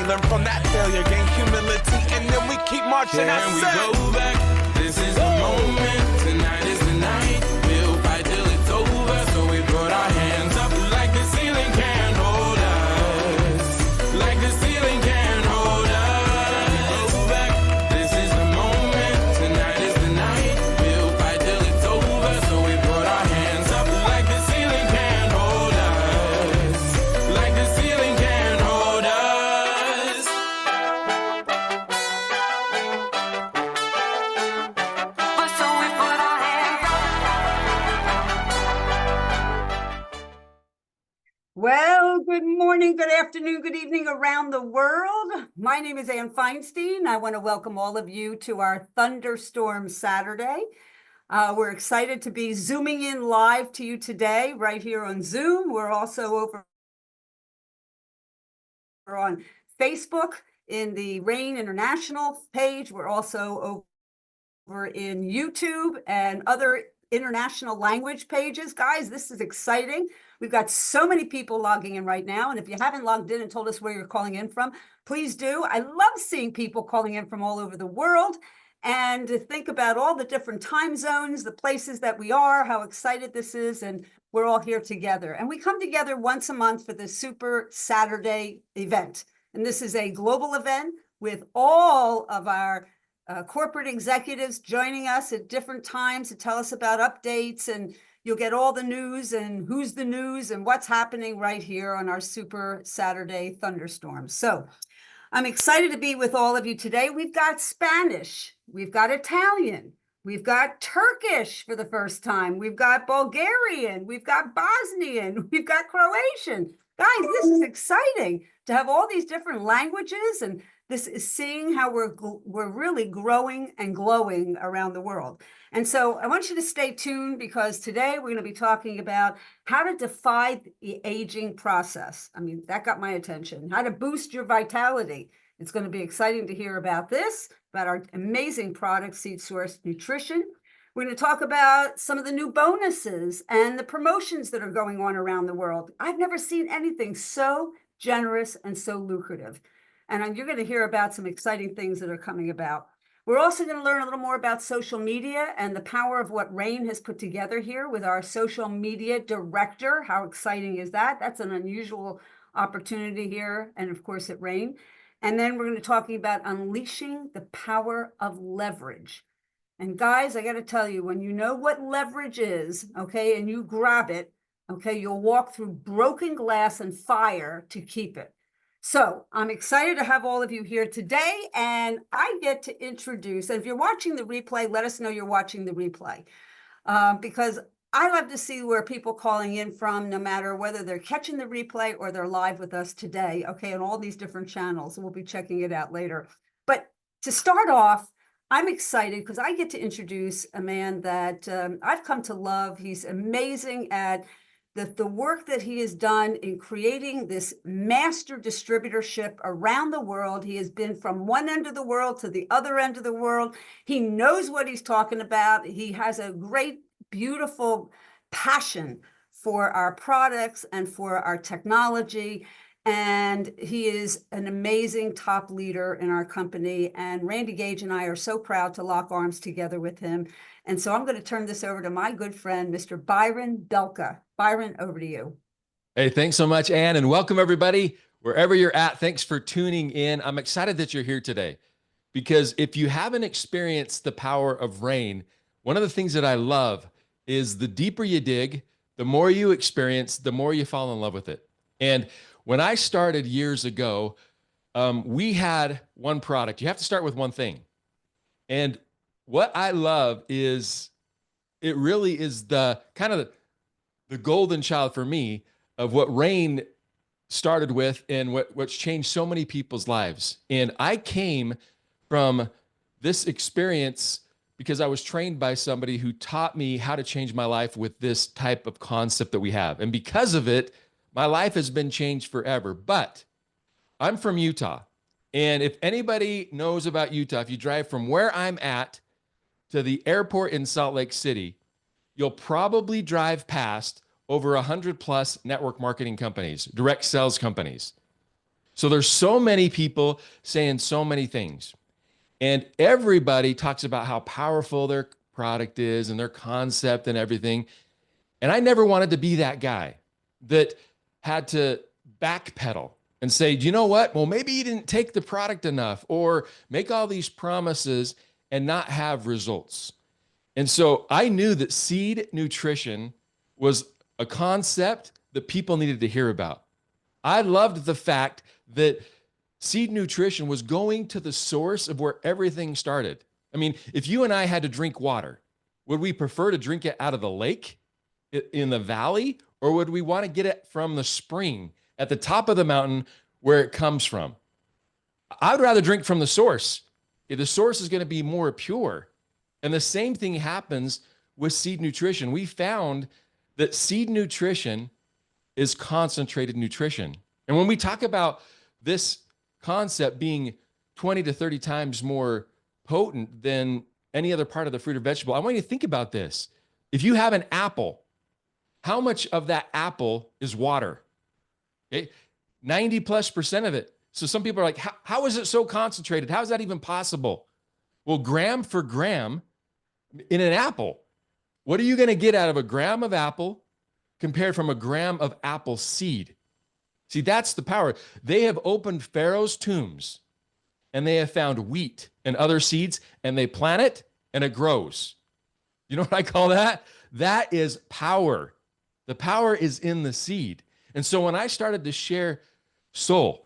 learn from that failure, gain humility, and then we keep marching. Can we go back? This is the moment. Tonight is the night. We'll fight till it's over. So we put our hands up like the ceiling can't hold us. Like the ceiling can't hold us. Go back. This is the moment. Tonight is the night. We'll fight till it's over. So we put our hands up like the ceiling can't hold us. Like the ceiling can't hold us. So we put our hands up. Well, good morning, good afternoon, good evening around the world. My name is Ann Feinstein. I want to welcome all of you to our Thunderstorm Saturday. We're excited to be zooming in live to you today, right here on Zoom. We're also over on Facebook in the Rain International page. We're also over in YouTube and other international language pages. Guys, this is exciting. We've got so many people logging in right now. And if you haven't logged in and told us where you're calling in from, please do. I love seeing people calling in from all over the world and to think about all the different time zones, the places that we are, how excited this is. And we're all here together. And we come together once a month for the Super Saturday event. And this is a global event with all of our corporate executives joining us at different times to tell us about updates, and you'll get all the news and who's the news and what's happening right here on our Super Saturday Thunderstorm. So I'm excited to be with all of you today. We've got Spanish, we've got Italian, we've got Turkish for the first time, we've got Bulgarian, we've got Bosnian, we've got Croatian. Guys, this is exciting to have all these different languages, and this is seeing how we're really growing and glowing around the world. And so I want you to stay tuned, because today we're going to be talking about how to defy the aging process. I mean, that got my attention. How to boost your vitality. It's going to be exciting to hear about this, about our amazing product, Seed Source Nutrition. We're going to talk about some of the new bonuses and the promotions that are going on around the world. I've never seen anything so generous and so lucrative. And you're going to hear about some exciting things that are coming about. We're also going to learn a little more about social media and the power of what Rain has put together here with our social media director. How exciting is that? That's an unusual opportunity here, and of course at Rain. And then we're going to be talking about unleashing the power of leverage. And guys, I got to tell you, when you know what leverage is, okay, and you grab it, okay, you'll walk through broken glass and fire to keep it. So I'm excited to have all of you here today, and I get to introduce, and if you're watching the replay, let us know you're watching the replay, because I love to see where people calling in from, no matter whether they're catching the replay or they're live with us today, okay, on all these different channels, and we'll be checking it out later. But to start off, I'm excited because I get to introduce a man that I've come to love. He's amazing at the work that he has done in creating this master distributorship around the world. He has been from one end of the world to the other end of the world. He knows what he's talking about. He has a great, beautiful passion for our products and for our technology. And he is an amazing top leader in our company. And Randy Gage and I are so proud to lock arms together with him. And so I'm going to turn this over to my good friend, Mr. Byron Belka. Byron, over to you. Hey, thanks so much, Ann, and welcome everybody, wherever you're at. Thanks for tuning in. I'm excited that you're here today, because if you haven't experienced the power of Rain, one of the things that I love is the deeper you dig, the more you experience, the more you fall in love with it. And when I started years ago, we had one product. You have to start with one thing. And what I love is it really is the kind of the golden child for me of what Rain started with and what's changed so many people's lives. And I came from this experience because I was trained by somebody who taught me how to change my life with this type of concept that we have. And because of it, my life has been changed forever. But I'm from Utah. And if anybody knows about Utah, if you drive from where I'm at to the airport in Salt Lake City, you'll probably drive past over 100 plus network marketing companies, direct sales companies. So there's so many people saying so many things. And everybody talks about how powerful their product is and their concept and everything. And I never wanted to be that guy that had to backpedal and say, do you know what? Well, maybe you didn't take the product enough, or make all these promises and not have results. And so I knew that seed nutrition was a concept that people needed to hear about. I loved the fact that seed nutrition was going to the source of where everything started. I mean, if you and I had to drink water, would we prefer to drink it out of the lake in the valley, or would we want to get it from the spring at the top of the mountain where it comes from? I would rather drink from the source. The source is going to be more pure. And the same thing happens with seed nutrition. We found that seed nutrition is concentrated nutrition. And when we talk about this concept being 20 to 30 times more potent than any other part of the fruit or vegetable, I want you to think about this. If you have an apple, how much of that apple is water? Okay, 90+% of it. So some people are like, how is it so concentrated? How is that even possible? Well, gram for gram in an apple, what are you going to get out of a gram of apple compared from a gram of apple seed? See, that's the power. They have opened Pharaoh's tombs and they have found wheat and other seeds, and they plant it and it grows. You know what I call that? That is power. The power is in the seed. And so when I started to share Soul,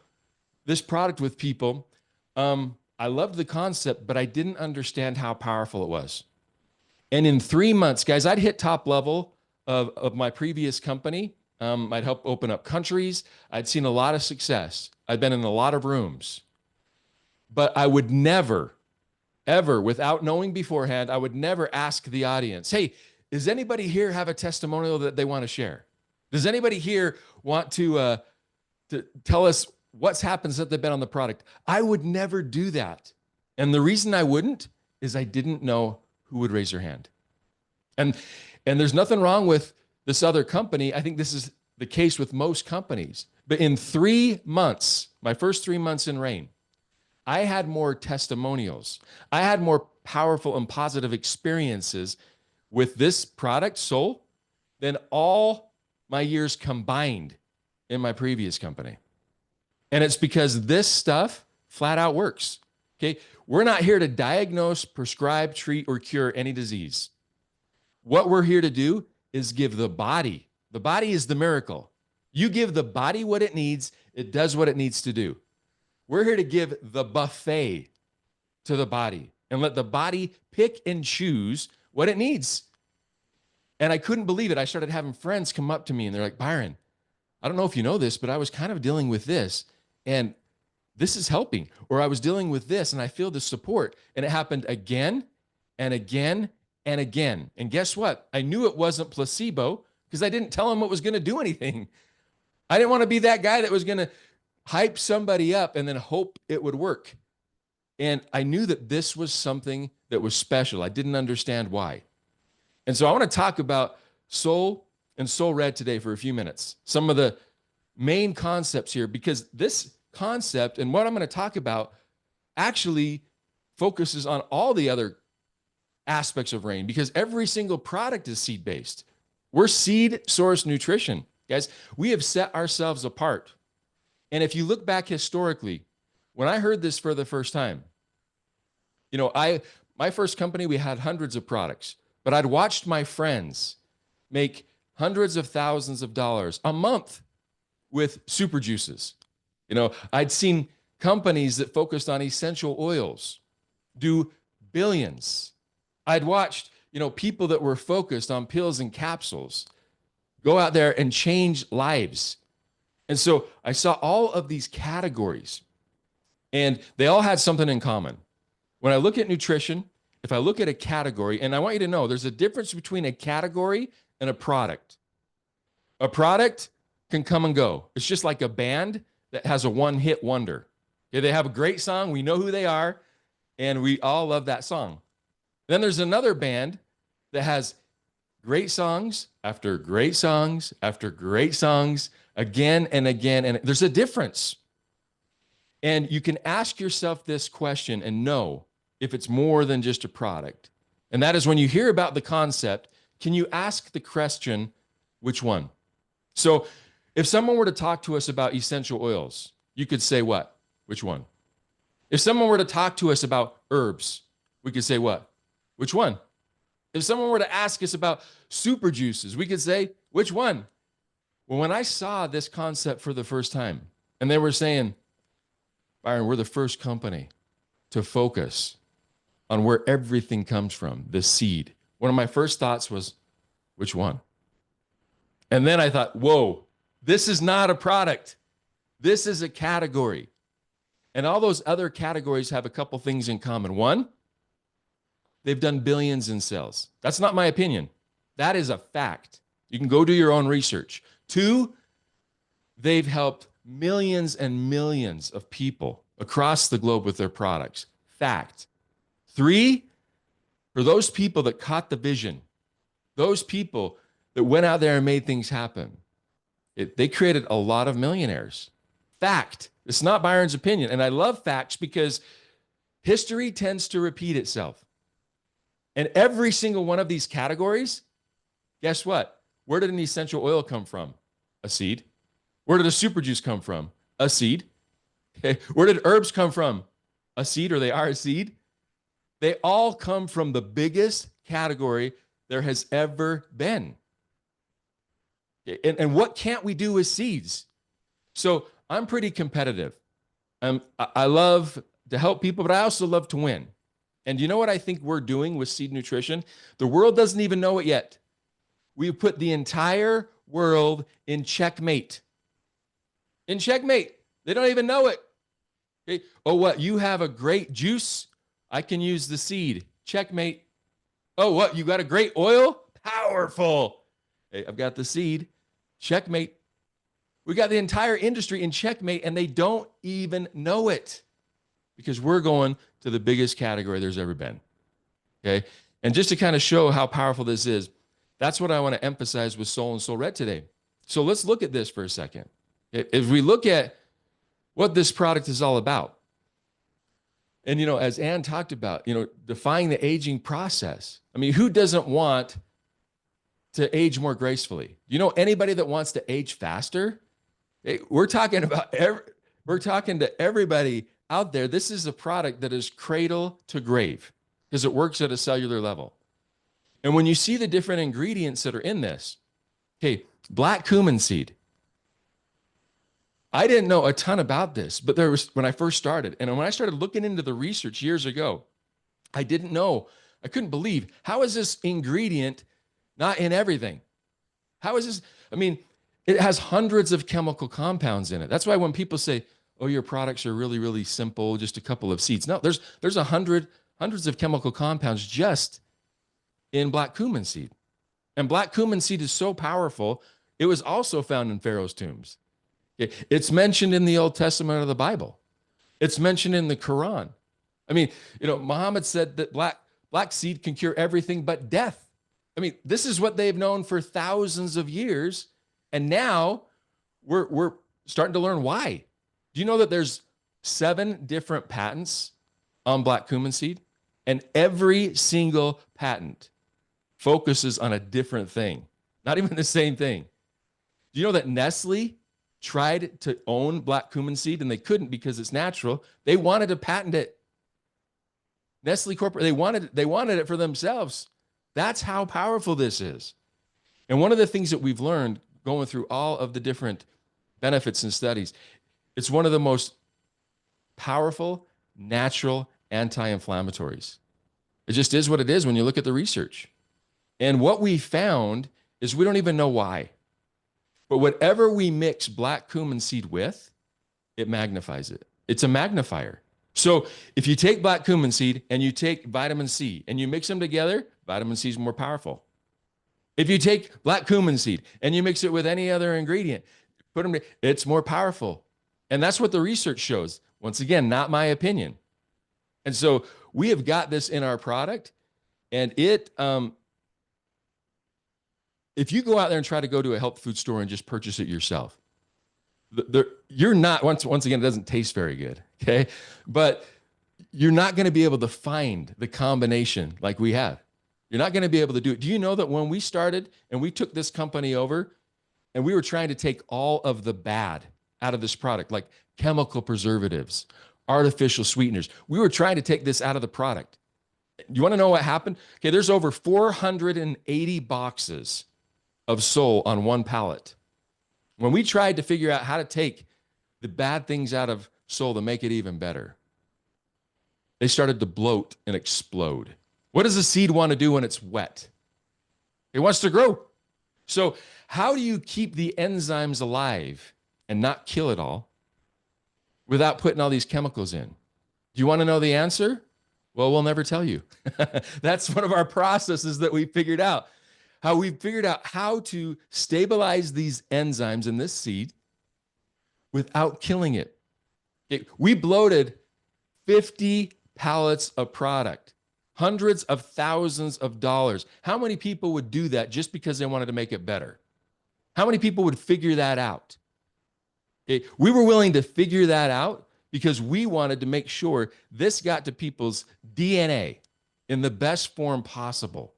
this product, with people, I loved the concept, but I didn't understand how powerful it was. And in 3 months, guys, I'd hit top level of my previous company. I'd helped open up countries. I'd seen a lot of success. I'd been in a lot of rooms. But I would never, ever, without knowing beforehand, I would never ask the audience, hey, does anybody here have a testimonial that they want to share? Does anybody here want to tell us what's happened since they've been on the product? I would never do that. And the reason I wouldn't is I didn't know who would raise their hand. And there's nothing wrong with this other company. I think this is the case with most companies. But in 3 months, my first 3 months in Rain, I had more testimonials. I had more powerful and positive experiences with this product, Soul, than all my years combined in my previous company. And it's because this stuff flat out works. Okay. We're not here to diagnose, prescribe, treat, or cure any disease. What we're here to do is give the body is the miracle. You give the body what it needs, it does what it needs to do. We're here to give the buffet to the body and let the body pick and choose what it needs. And I couldn't believe it. I started having friends come up to me and they're like, Byron, I don't know if you know this, but I was kind of dealing with this and this is helping. Or I was dealing with this and I feel the support. And it happened again and again and again. And guess what? I knew it wasn't placebo because I didn't tell them it was going to do anything. I didn't want to be that guy that was going to hype somebody up and then hope it would work. And I knew that this was something that was special. I didn't understand why. And so I want to talk about Soul and Soul Red today for a few minutes. Some of the main concepts here, because this concept and what I'm going to talk about actually focuses on all the other aspects of Rain, because every single product is seed-based. We're seed source nutrition. Guys, we have set ourselves apart. And if you look back historically, when I heard this for the first time, you know, my first company, we had hundreds of products, but I'd watched my friends make hundreds of thousands of dollars a month with super juices. You know, I'd seen companies that focused on essential oils do billions. I'd watched, you know, people that were focused on pills and capsules go out there and change lives. And so I saw all of these categories and they all had something in common. When I look at nutrition, if I look at a category, and I want you to know there's a difference between a category and a product. A product can come and go. It's just like a band that has a one-hit wonder. Okay, they have a great song, we know who they are, and we all love that song. Then there's another band that has great songs after great songs after great songs again and again, and there's a difference. And you can ask yourself this question and know if it's more than just a product. And that is when you hear about the concept, can you ask the question, which one? So if someone were to talk to us about essential oils, you could say what? Which one? If someone were to talk to us about herbs, we could say what? Which one? If someone were to ask us about super juices, we could say, which one? Well, when I saw this concept for the first time, and they were saying, Byron, we're the first company to focus on where everything comes from, the seed. One of my first thoughts was, which one? And then I thought, whoa, this is not a product. This is a category. And all those other categories have a couple things in common. One, they've done billions in sales. That's not my opinion. That is a fact. You can go do your own research. Two, they've helped millions and millions of people across the globe with their products. Fact. Three, for those people that caught the vision, those people that went out there and made things happen, they created a lot of millionaires. Fact. It's not Byron's opinion. And I love facts because history tends to repeat itself. And every single one of these categories, guess what? Where did an essential oil come from? A seed. Where did a super juice come from? A seed. Okay. Where did herbs come from? A seed, or they are a seed. They all come from the biggest category there has ever been. And what can't we do with seeds? So I'm pretty competitive. I love to help people, but I also love to win. And you know what I think we're doing with seed nutrition? The world doesn't even know it yet. We've put the entire world in checkmate. In checkmate. They don't even know it. Okay. Oh, what? You have a great juice? I can use the seed. Checkmate. Oh, what? You got a great oil? Powerful. Hey, I've got the seed. Checkmate. We got the entire industry in checkmate, and they don't even know it because we're going to the biggest category there's ever been. Okay. And just to kind of show how powerful this is, that's what I want to emphasize with Soul and Soul Red today. So let's look at this for a second. If we look at what this product is all about, and, as Ann talked about, defying the aging process. I mean, who doesn't want to age more gracefully? You know anybody that wants to age faster? Hey, we're talking to everybody out there. This is a product that is cradle to grave because it works at a cellular level. And when you see the different ingredients that are in this, okay, black cumin seed. I didn't know a ton about this, but when I first started, and when I started looking into the research years ago, I didn't know. I couldn't believe, how is this ingredient not in everything? How is this? I mean, it has hundreds of chemical compounds in it. That's why when people say, oh, your products are really, really simple, just a couple of seeds. No, there's hundreds of chemical compounds just in black cumin seed. And black cumin seed is so powerful, it was also found in Pharaoh's tombs. Okay. It's mentioned in the Old Testament of the Bible. It's mentioned in the Quran. I mean, Muhammad said that black seed can cure everything but death. I mean, this is what they've known for thousands of years. And now we're starting to learn why. Do you know that there's 7 different patents on black cumin seed? And every single patent focuses on a different thing, not even the same thing. Do you know that Nestle tried to own black cumin seed and they couldn't because it's natural? They wanted to patent it. Nestle Corporate, they wanted it for themselves. That's how powerful this is. And one of the things that we've learned going through all of the different benefits and studies, it's one of the most powerful, natural anti-inflammatories. It just is what it is when you look at the research. And what we found is we don't even know why. But whatever we mix black cumin seed with, it magnifies it. It's a magnifier. So if you take black cumin seed and you take vitamin C and you mix them together, vitamin C is more powerful. If you take black cumin seed and you mix it with any other ingredient, it's more powerful. And that's what the research shows. Once again, not my opinion. And so we have got this in our product, and if you go out there and try to go to a health food store and just purchase it yourself, you're not, once again, it doesn't taste very good. Okay. But you're not going to be able to find the combination like we have. You're not going to be able to do it. Do you know that when we started and we took this company over and we were trying to take all of the bad out of this product, like chemical preservatives, artificial sweeteners, we were trying to take this out of the product. You want to know what happened? Okay, there's over 480 boxes of Soul on one pallet. When we tried to figure out how to take the bad things out of Soul to make it even better, they started to bloat and explode. What does a seed want to do when it's wet? It wants to grow. So how do you keep the enzymes alive and not kill it all without putting all these chemicals in? Do you want to know the answer? Well, we'll never tell you. That's one of our processes that we figured out. How we figured out how to stabilize these enzymes in this seed without killing it. We bloated 50 pallets of product, hundreds of thousands of dollars. How many people would do that just because they wanted to make it better? How many people would figure that out? Okay. We were willing to figure that out because we wanted to make sure this got to people's DNA in the best form possible.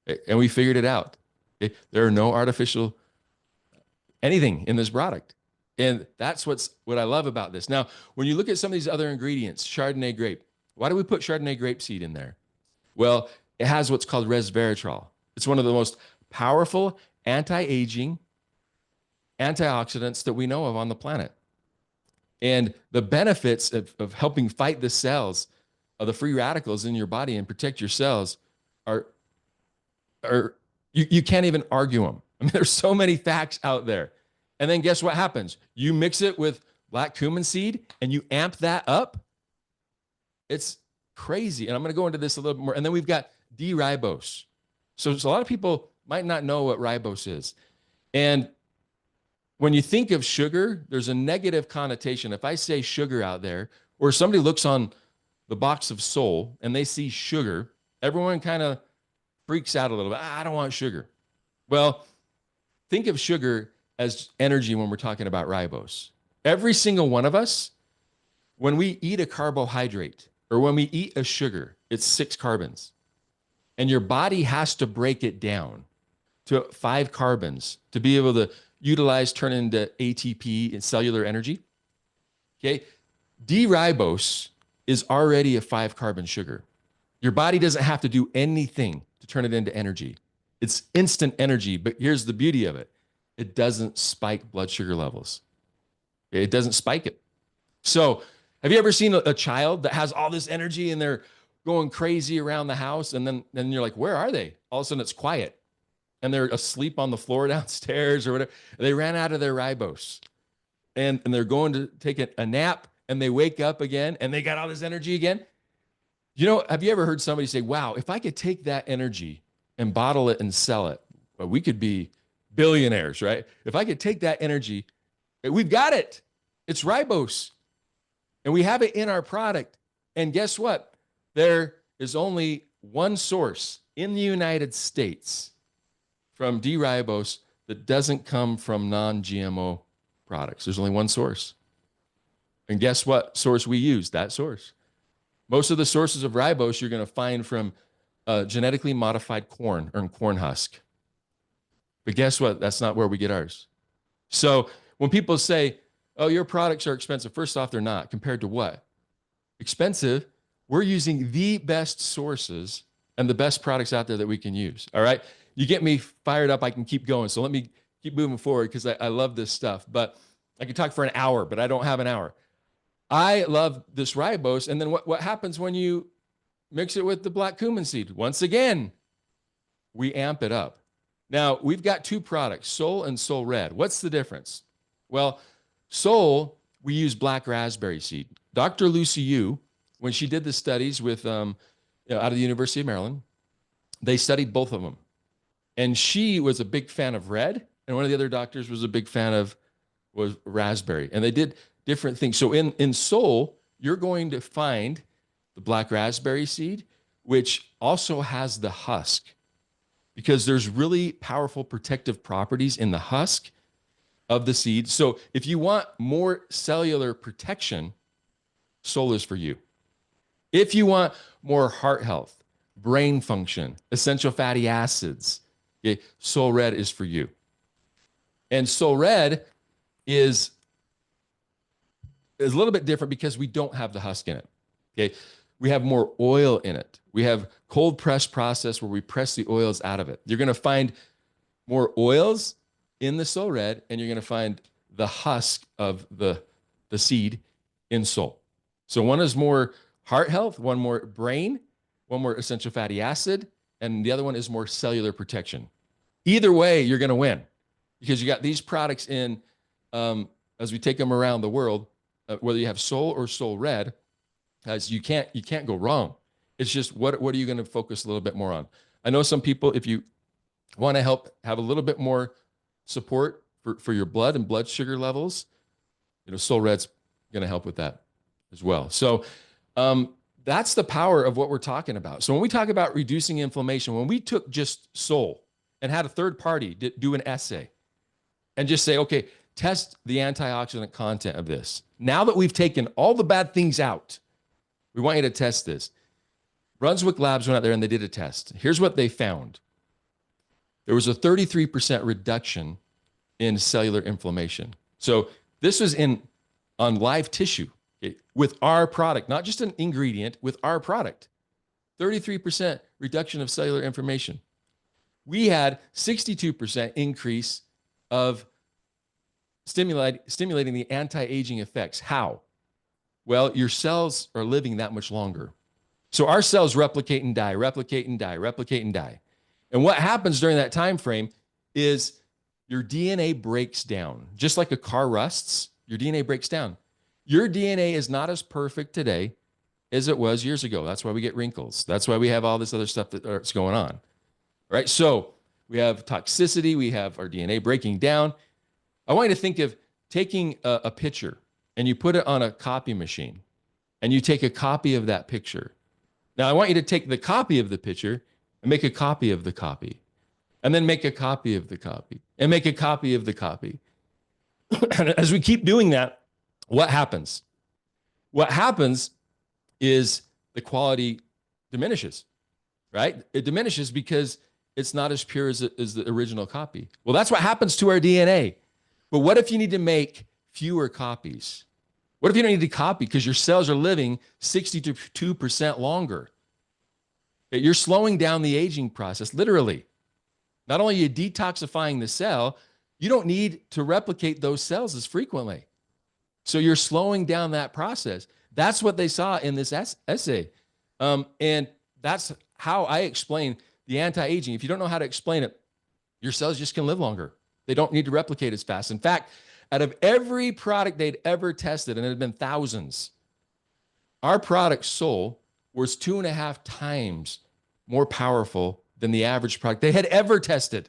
Okay. And we figured it out. Okay. There are no artificial anything in this product. And that's what I love about this. Now, when you look at some of these other ingredients, Chardonnay grape, why do we put Chardonnay grape seed in there? Well, it has what's called resveratrol. It's one of the most powerful anti-aging antioxidants that we know of on the planet. And the benefits of helping fight the cells of the free radicals in your body and protect your cells are you can't even argue them. I mean, there's so many facts out there. And then guess what happens? You mix it with black cumin seed and you amp that up. It's crazy. And I'm going to go into this a little bit more. And then we've got D-ribose. So a lot of people might not know what ribose is. And when you think of sugar, there's a negative connotation. If I say sugar out there, or somebody looks on the box of Soul and they see sugar, everyone kind of freaks out a little bit. I don't want sugar. Well, think of sugar as energy when we're talking about ribose. Every single one of us, when we eat a carbohydrate or when we eat a sugar, it's 6 carbons. And your body has to break it down to 5 carbons to be able to utilize, turn into ATP and cellular energy. Okay. D-ribose is already a 5-carbon sugar. Your body doesn't have to do anything to turn it into energy. It's instant energy, but here's the beauty of it. It doesn't spike blood sugar levels. It doesn't spike it. So have you ever seen a child that has all this energy and they're going crazy around the house and then you're like, where are they? All of a sudden it's quiet and they're asleep on the floor downstairs or whatever. They ran out of their ribose and they're going to take a nap and they wake up again and they got all this energy again. You know, have you ever heard somebody say, wow, if I could take that energy and bottle it and sell it, well, we could be billionaires, right? If I could take that energy, we've got it. It's ribose. And we have it in our product. And guess what? There is only one source in the United States from D-ribose that doesn't come from non-GMO products. There's only one source. And guess what source we use? That source. Most of the sources of ribose you're going to find from genetically modified corn or corn husk. But guess what? That's not where we get ours. So when people say, oh, your products are expensive, first off, they're not. Compared to what? Expensive. We're using the best sources and the best products out there that we can use. All right. You get me fired up. I can keep going. So let me keep moving forward because I love this stuff. But I could talk for an hour, but I don't have an hour. I love this ribose. And then what happens when you mix it with the black cumin seed? Once again, we amp it up. Now, we've got 2 products, Soul and Soul Red. What's the difference? Well, Soul, we use black raspberry seed. Dr. Lucy Yu, when she did the studies with out of the University of Maryland, they studied both of them. And she was a big fan of red, and one of the other doctors was a big fan was raspberry. And they did different things. So in Soul, you're going to find the black raspberry seed, which also has the husk, because there's really powerful protective properties in the husk of the seed. So if you want more cellular protection, Soul is for you. If you want more heart health, brain function, essential fatty acids, okay, Soul Red is for you. And Soul Red is a little bit different because we don't have the husk in it. Okay. We have more oil in it. We have cold press process where we press the oils out of it. You're going to find more oils in the Soul Red, and you're going to find the husk of the seed in Soul. So one is more heart health, one more brain, one more essential fatty acid, and the other one is more cellular protection. Either way, you're going to win because you got these products in, as we take them around the world, whether you have Soul or Soul Red, as you can't go wrong. It's just what are you going to focus a little bit more on? I know some people, if you want to help have a little bit more support for your blood and blood sugar levels, Soul Red's going to help with that as well. So that's the power of what we're talking about. So when we talk about reducing inflammation, when we took just Soul and had a third party do an essay and just say, okay, test the antioxidant content of this. Now that we've taken all the bad things out, we want you to test this. Brunswick Labs went out there and they did a test. Here's what they found. There was a 33% reduction in cellular inflammation. So this was on live tissue, okay, with our product, not just an ingredient, with our product. 33% reduction of cellular inflammation. We had 62% increase of stimulating the anti-aging effects. How? Well, your cells are living that much longer. So our cells replicate and die, replicate and die, replicate and die. And what happens during that time frame is your DNA breaks down. Just like a car rusts, your DNA breaks down. Your DNA is not as perfect today as it was years ago. That's why we get wrinkles. That's why we have all this other stuff that's going on. All right? So we have toxicity. We have our DNA breaking down. I want you to think of taking a picture and you put it on a copy machine and you take a copy of that picture. Now, I want you to take the copy of the picture and make a copy of the copy, and then make a copy of the copy, and make a copy of the copy. And as we keep doing that, what happens? What happens is the quality diminishes, right? It diminishes because it's not as pure as the original copy. Well, that's what happens to our DNA. But what if you need to make fewer copies? What if you don't need to copy because your cells are living 62% longer? You're slowing down the aging process, literally. Not only are you detoxifying the cell, you don't need to replicate those cells as frequently. So you're slowing down that process. That's what they saw in this essay. And that's how I explain the anti-aging. If you don't know how to explain it, your cells just can live longer. They don't need to replicate as fast. In fact, out of every product they'd ever tested, and it had been thousands, our product Soul was 2.5 times more powerful than the average product they had ever tested.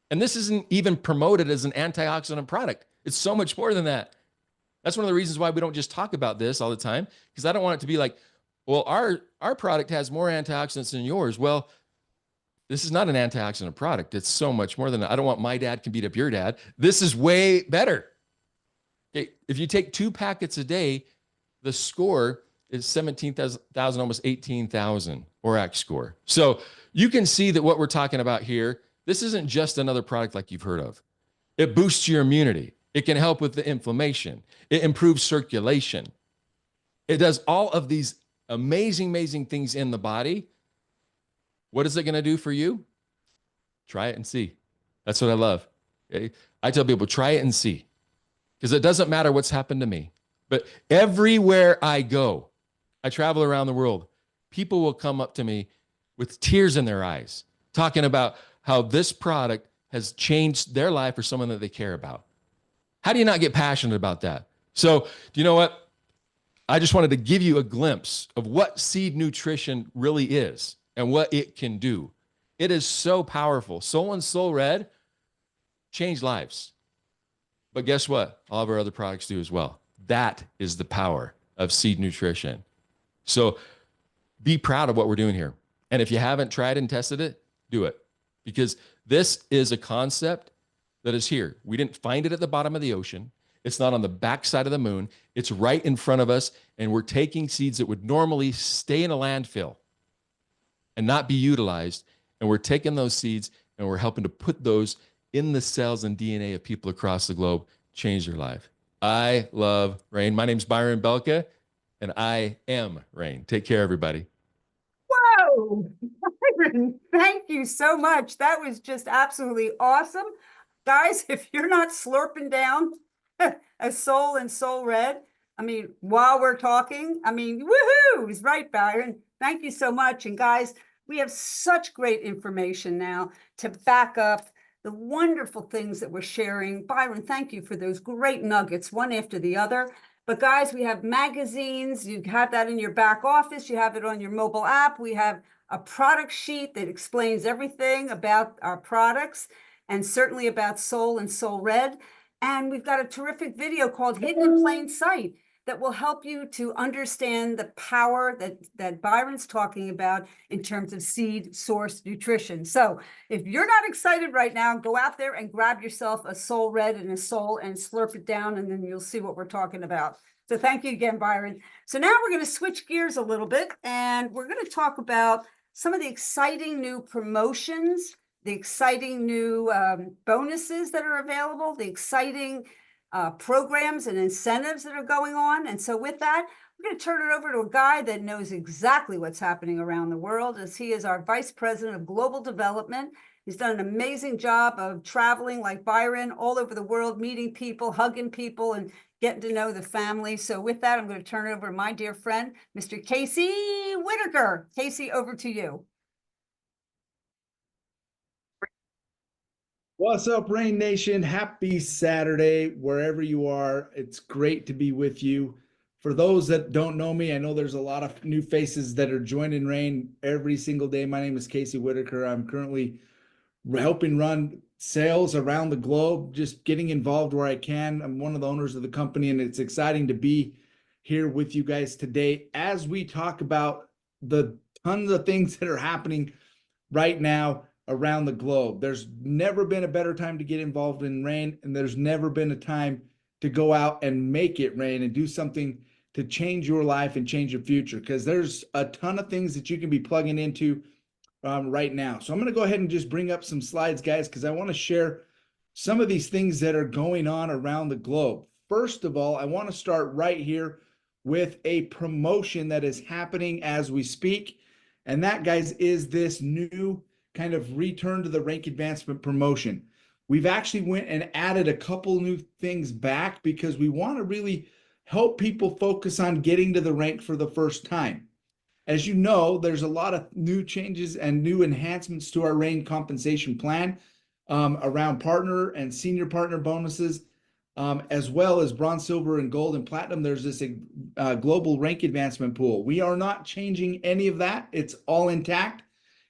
And this isn't even promoted as an antioxidant product. It's so much more than that. That's one of the reasons why we don't just talk about this all the time, because I don't want it to be like, well, our product has more antioxidants than yours. Well, this is not an antioxidant product. It's so much more than that. I don't want my dad can beat up your dad. This is way better. Okay, if you take 2 packets a day, the score is 17,000, almost 18,000 ORAC score. So you can see that what we're talking about here, this isn't just another product like you've heard of. It boosts your immunity. It can help with the inflammation. It improves circulation. It does all of these amazing, amazing things in the body. What is it going to do for you? Try it and see. That's what I love. Okay? I tell people, try it and see. Because it doesn't matter what's happened to me. But everywhere I go, I travel around the world, people will come up to me with tears in their eyes, talking about how this product has changed their life or someone that they care about. How do you not get passionate about that? So, do you know what? I just wanted to give you a glimpse of what seed nutrition really is and what it can do. It is so powerful. Soul and Soul Red change lives. But guess what? All of our other products do as well. That is the power of seed nutrition. So be proud of what we're doing here. And if you haven't tried and tested it, do it. Because this is a concept that is here. We didn't find it at the bottom of the ocean. It's not on the backside of the moon. It's right in front of us. And we're taking seeds that would normally stay in a landfill and not be utilized. And we're taking those seeds and we're helping to put those in the cells and DNA of people across the globe, change their life. I love rain. My name's Byron Belka, and I am rain. Take care, everybody. Whoa, Byron, thank you so much. That was just absolutely awesome. Guys, if you're not slurping down a Soul and Soul Red, I mean, while we're talking, I mean, woohoo, is right, Byron. Thank you so much. And guys, we have such great information now to back up the wonderful things that we're sharing. Byron, thank you for those great nuggets, one after the other. But guys, we have magazines. You have that in your back office. You have it on your mobile app. We have a product sheet that explains everything about our products and certainly about Soul and Soul Red. And we've got a terrific video called Hidden in Plain Sight that will help you to understand the power that Byron's talking about in terms of seed source nutrition. So if you're not excited right now, go out there and grab yourself a Soul Red and a Soul and slurp it down, and then you'll see what we're talking about. So thank you again, Byron. So now we're going to switch gears a little bit, and we're going to talk about some of the exciting new promotions, the exciting new bonuses that are available, the exciting programs and incentives that are going on. And so with that, we're going to turn it over to a guy that knows exactly what's happening around the world, as he is our Vice President of Global Development. He's done an amazing job of traveling like Byron all over the world, meeting people, hugging people, and getting to know the family. So with that, I'm going to turn it over to my dear friend, Mr. Casey Whitaker. Casey, over to you. What's up, Rain Nation? Happy Saturday, wherever you are. It's great to be with you. For those that don't know me, I know there's a lot of new faces that are joining Rain every single day. My name is Casey Whitaker. I'm currently helping run sales around the globe, just getting involved where I can. I'm one of the owners of the company, and it's exciting to be here with you guys today as we talk about the tons of things that are happening right now around the globe. There's never been a better time to get involved in rain, and there's never been a time to go out and make it rain and do something to change your life and change your future, because there's a ton of things that you can be plugging into right now. So I'm going to go ahead and just bring up some slides, guys, because I want to share some of these things that are going on around the globe. First of all, I want to start right here with a promotion that is happening as we speak. And that, guys, is this new kind of return to the rank advancement promotion. We've actually went and added a couple new things back because we want to really help people focus on getting to the rank for the first time. As you know, there's a lot of new changes and new enhancements to our rain compensation plan around partner and senior partner bonuses, as well as bronze, silver, and gold and platinum. There's this global rank advancement pool. We are not changing any of that. It's all intact.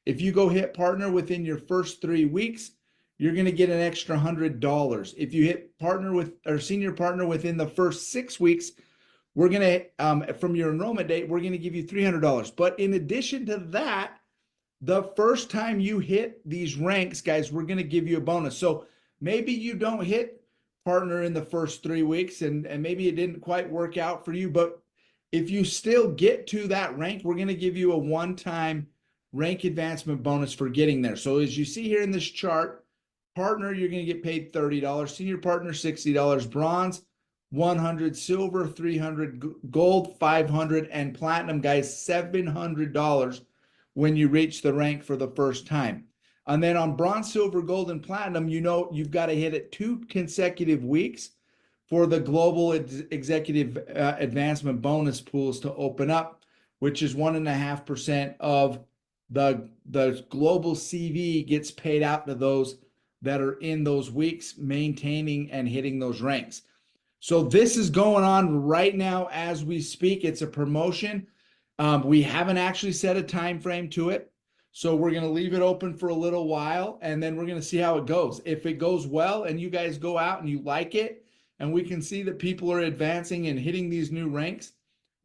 If you go hit partner within your first 3 weeks, you're going to get an extra $100. If you hit partner with or senior partner within the first 6 weeks, we're going to, from your enrollment date, we're going to give you $300. But in addition to that, the first time you hit these ranks, guys, we're going to give you a bonus. So maybe you don't hit partner in the first 3 weeks, and maybe it didn't quite work out for you. But if you still get to that rank, we're going to give you a one-time rank advancement bonus for getting there. So as you see here in this chart, partner, you're going to get paid $30, senior partner, $60, bronze, $100, silver, $300, gold, $500, and platinum, guys, $700 when you reach the rank for the first time. And then on bronze, silver, gold, and platinum, you know you've got to hit it 2 consecutive weeks for the global executive advancement bonus pools to open up, which is 1.5% of the global CV gets paid out to those that are in those weeks, maintaining and hitting those ranks. So this is going on right now as we speak. It's a promotion. We haven't actually set a time frame to it. So we're going to leave it open for a little while, and then we're going to see how it goes. If it goes well and you guys go out and you like it, and we can see that people are advancing and hitting these new ranks,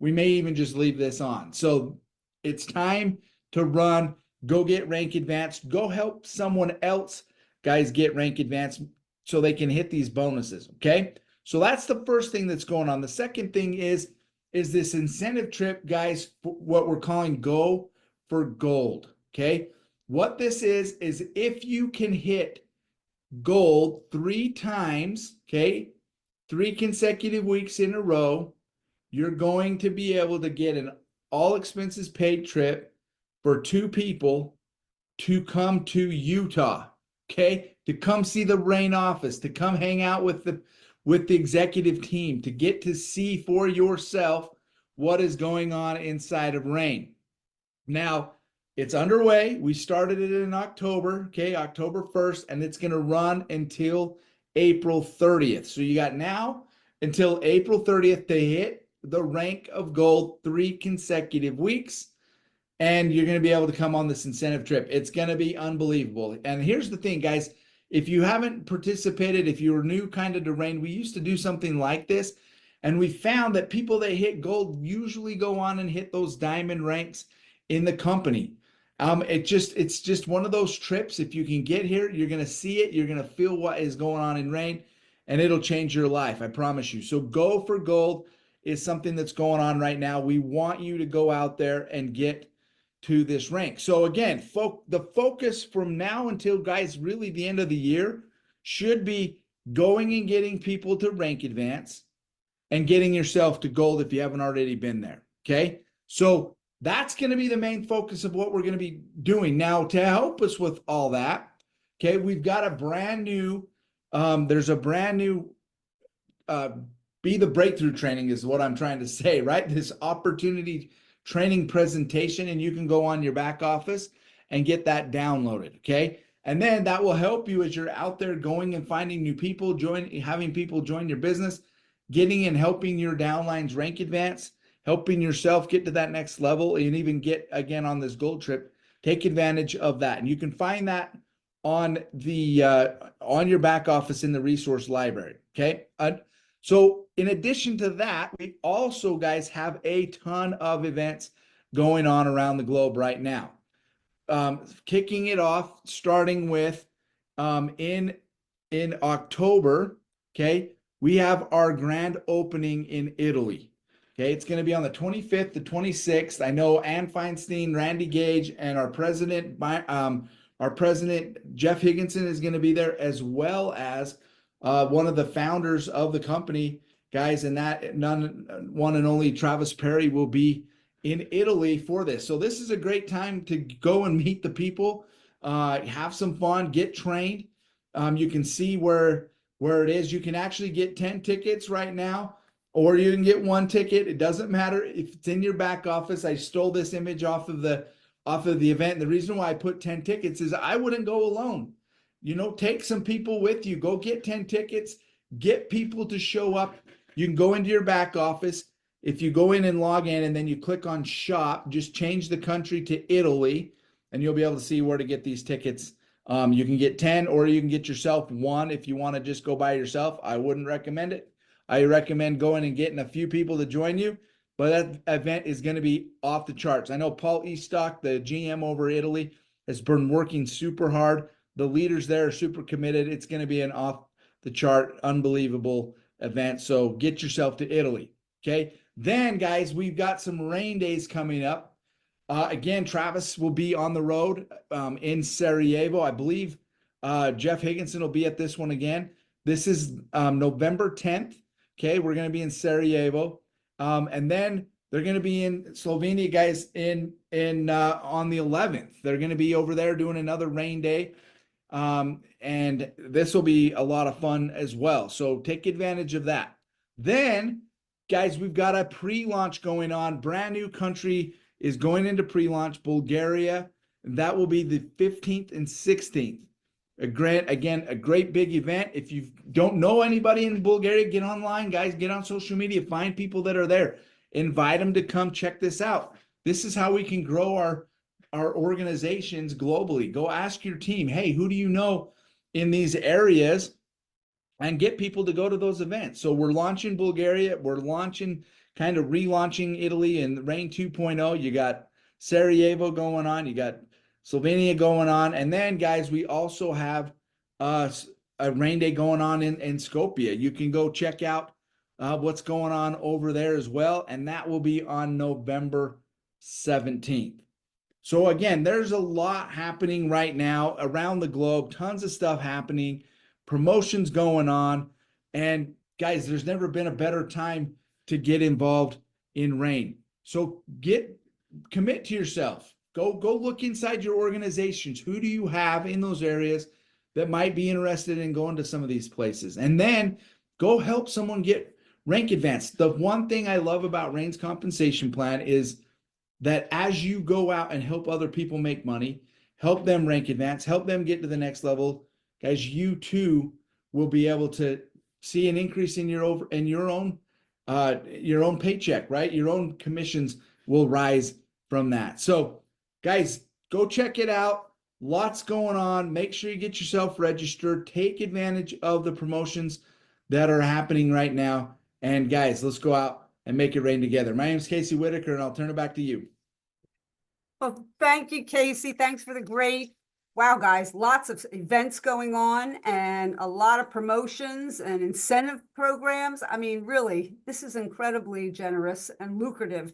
we may even just leave this on. So it's time to run, go get rank advanced, go help someone else, guys, get rank advanced. so they can hit these bonuses. Okay. So that's the first thing that's going on. The second thing is this incentive trip, guys, what we're calling Go for Gold. Okay. What this is if you can hit gold 3 times, okay, 3 consecutive weeks in a row, you're going to be able to get an all expenses paid trip for 2 people to come to Utah, okay, to come see the Rain office, to come hang out with the executive team, to get to see for yourself what is going on inside of Rain. Now, it's underway. We started it in October, okay, October 1st, and it's going to run until April 30th. So you got now until April 30th to hit the rank of gold 3 consecutive weeks, and you're going to be able to come on this incentive trip. It's going to be unbelievable. And here's the thing, guys. If you haven't participated, if you're new kind of to Rain, we used to do something like this, and we found that people that hit gold usually go on and hit those diamond ranks in the company. It's just one of those trips. If you can get here, you're going to see it. You're going to feel what is going on in Rain, and it'll change your life. I promise you. So Go for Gold is something that's going on right now. We want you to go out there and get to this rank. So again, the focus from now until, guys, really the end of the year should be going and getting people to rank advance and getting yourself to gold if you haven't already been there. Okay. So that's going to be the main focus of what we're going to be doing. Now, to help us with all that, okay, we've got a brand new, there's a brand new Be the Breakthrough training is what I'm trying to say, right? This opportunity training presentation, and you can go on your back office and get that downloaded, okay? And then that will help you as you're out there going and finding new people, having people join your business, getting and helping your downlines rank advance, helping yourself get to that next level, and even get again on this gold trip. Take advantage of that, and you can find that on the on your back office in the resource library. Okay. So in addition to that, we also, guys, have a ton of events going on around the globe right now. Kicking it off, starting with in October. Okay, we have our grand opening in Italy. Okay, it's going to be on the 25th to 26th. I know Ann Feinstein, Randy Gage, and our president Jeff Higginson is going to be there, as well as one of the founders of the company, guys, and that one and only Travis Perry will be in Italy for this. So this is a great time to go and meet the people, have some fun, get trained. You can see where it is. You can actually get 10 tickets right now, or you can get 1 ticket. It doesn't matter if it's in your back office. I stole this image off of the event. The reason why I put 10 tickets is I wouldn't go alone. You know, take some people with you. Go get 10 tickets. Get people to show up. You can go into your back office. If you go in and log in and then you click on shop, just change the country to Italy, and you'll be able to see where to get these tickets. You can get 10, or you can get yourself 1 if you want to just go by yourself. I wouldn't recommend it. I recommend going and getting a few people to join you, but that event is going to be off the charts. I know Paul Eastock, the GM over Italy, has been working super hard. The leaders there are super committed. It's going to be an off the chart, unbelievable event. So get yourself to Italy. Okay. Then, guys, we've got some rain days coming up. Again, Travis will be on the road in Sarajevo. I believe Jeff Higginson will be at this one again. This is November 10th. Okay. We're going to be in Sarajevo. And then they're going to be in Slovenia, guys, on the 11th. They're going to be over there doing another rain day. And this will be a lot of fun as well. So take advantage of that. Then, guys, we've got a pre-launch going on. Brand new country is going into pre-launch, Bulgaria. That will be the 15th and 16th. A great big event. If you don't know anybody in Bulgaria, get online, guys. Get on social media. Find people that are there. Invite them to come check this out. This is how we can grow our organizations globally. Go ask your team, hey, who do you know in these areas, and get people to go to those events. So we're launching Bulgaria. We're kind of relaunching Italy and Rain 2.0. You got Sarajevo going on. You got Slovenia going on. And then, guys, we also have a rain day going on in Skopje. You can go check out what's going on over there as well. And that will be on November 17th. So again, there's a lot happening right now around the globe, tons of stuff happening, promotions going on. And guys, there's never been a better time to get involved in rain. So commit to yourself. Go look inside your organizations. Who do you have in those areas that might be interested in going to some of these places? And then go help someone get rank advanced. The one thing I love about Rain's compensation plan is that as you go out and help other people make money, help them rank advance, help them get to the next level, guys, you too will be able to see an increase in your own paycheck, right? Your own commissions will rise from that. So guys, go check it out. Lots going on. Make sure you get yourself registered. Take advantage of the promotions that are happening right now. And guys, let's go out and make it rain together. My name is Casey Whitaker, and I'll turn it back to you. Well, thank you, Casey. Thanks for the great. Wow, guys, lots of events going on and a lot of promotions and incentive programs. I mean, really, this is incredibly generous and lucrative.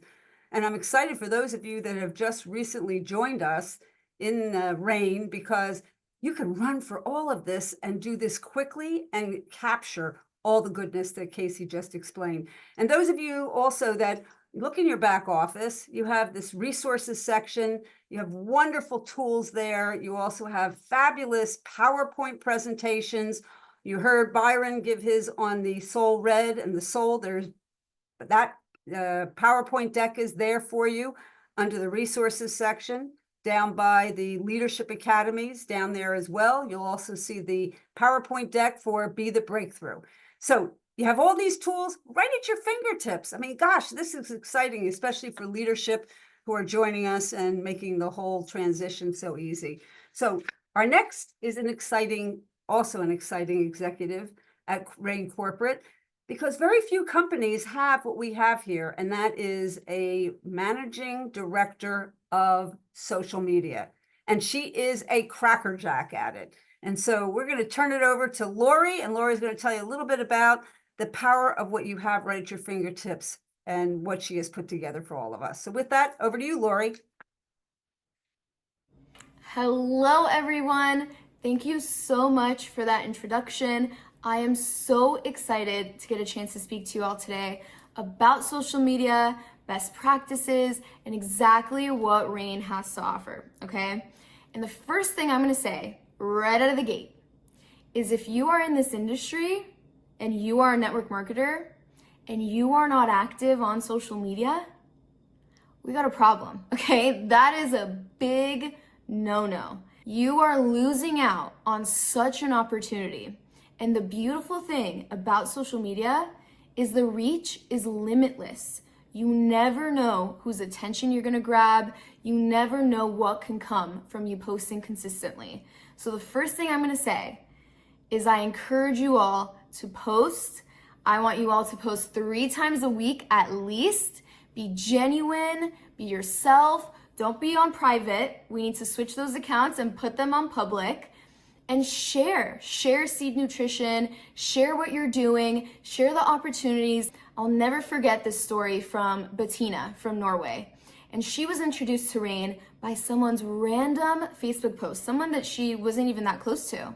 And I'm excited for those of you that have just recently joined us in RAIN, because you can run for all of this and do this quickly and capture all the goodness that Casey just explained. And those of you also that look in your back office, you have this resources section. You have wonderful tools there. You also have fabulous PowerPoint presentations. You heard Byron give his on the Soul Red and the Soul. There's that PowerPoint deck is there for you under the resources section, down by the leadership academies down there as well. You'll also see the PowerPoint deck for Be the Breakthrough. So you have all these tools right at your fingertips. I mean, gosh, this is exciting, especially for leadership who are joining us and making the whole transition so easy. So our next is also an exciting executive at RAIN Corporate, because very few companies have what we have here, and that is a managing director of social media. And she is a crackerjack at it. And so we're going to turn it over to Lori, and Lori's going to tell you a little bit about the power of what you have right at your fingertips and what she has put together for all of us. So with that, over to you, Lori. Hello, everyone. Thank you so much for that introduction. I am so excited to get a chance to speak to you all today about social media, best practices, and exactly what RAIN has to offer, okay? And the first thing I'm gonna say right out of the gate is, if you are in this industry and you are a network marketer and you are not active on social media, we got a problem, okay? That is a big no-no. You are losing out on such an opportunity. And the beautiful thing about social media is the reach is limitless. You never know whose attention you're gonna grab. You never know what can come from you posting consistently. So the first thing I'm gonna say is I encourage you all to post. I want you all to post 3 times a week at least. Be genuine, be yourself. Don't be on private. We need to switch those accounts and put them on public. And share Seed Nutrition, share what you're doing, share the opportunities. I'll never forget this story from Bettina from Norway. And she was introduced to RAIN by someone's random Facebook post, someone that she wasn't even that close to.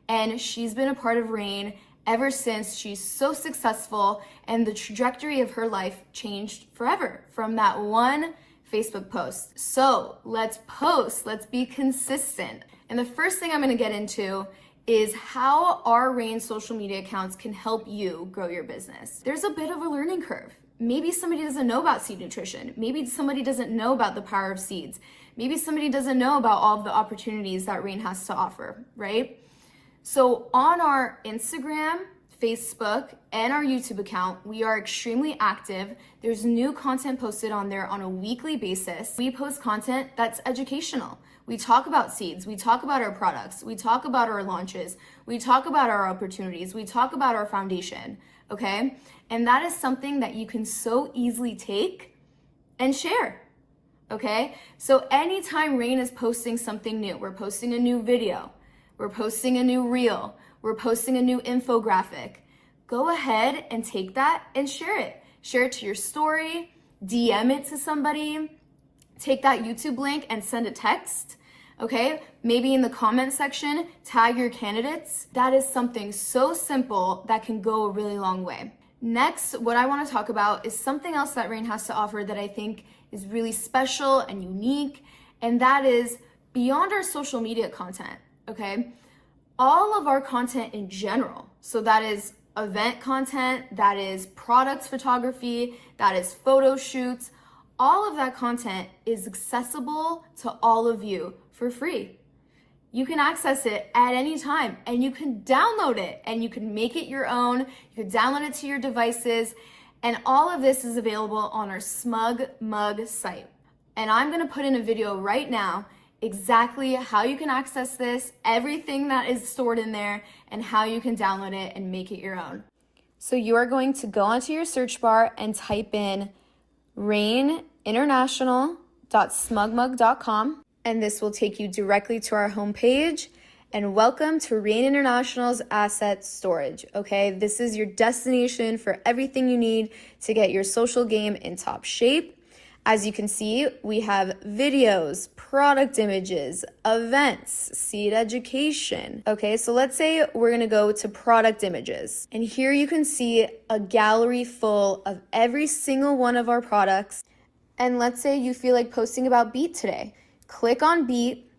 And she's been a part of RAIN ever since. She's so successful, and the trajectory of her life changed forever from that one Facebook post. So let's post, let's be consistent. And the first thing I'm gonna get into is how our RAIN social media accounts can help you grow your business. There's a bit of a learning curve. Maybe somebody doesn't know about seed nutrition. Maybe somebody doesn't know about the power of seeds. Maybe somebody doesn't know about all of the opportunities that RAIN has to offer, right? So on our Instagram, Facebook, and our YouTube account, we are extremely active. There's new content posted on there on a weekly basis. We post content that's educational. We talk about seeds, we talk about our products, we talk about our launches, we talk about our opportunities, we talk about our foundation, okay? And that is something that you can so easily take and share, okay? So anytime RAIN is posting something new, we're posting a new video, we're posting a new reel, we're posting a new infographic. Go ahead and take that and share it. Share it to your story, DM it to somebody, take that YouTube link and send a text, okay? Maybe in the comment section, tag your candidates. That is something so simple that can go a really long way. Next, what I want to talk about is something else that Rain has to offer that I think is really special and unique, and that is beyond our social media content, okay? All of our content in general, so that is event content, that is product photography, that is photo shoots, all of that content is accessible to all of you for free. You can access it at any time and you can download it and you can make it your own. You can download it to your devices, and all of this is available on our Smug Mug site. And I'm gonna put in a video right now exactly how you can access this, everything that is stored in there, and how you can download it and make it your own. So you are going to go onto your search bar and type in raininternational.smugmug.com, and this will take you directly to our homepage. And welcome to Rain International's asset storage, okay? This is your destination for everything you need to get your social game in top shape. As you can see, we have videos, product images, events, seed education. Okay, so let's say we're gonna go to product images. And here you can see a gallery full of every single one of our products. And let's say you feel like posting about Beat today. Click on Beat,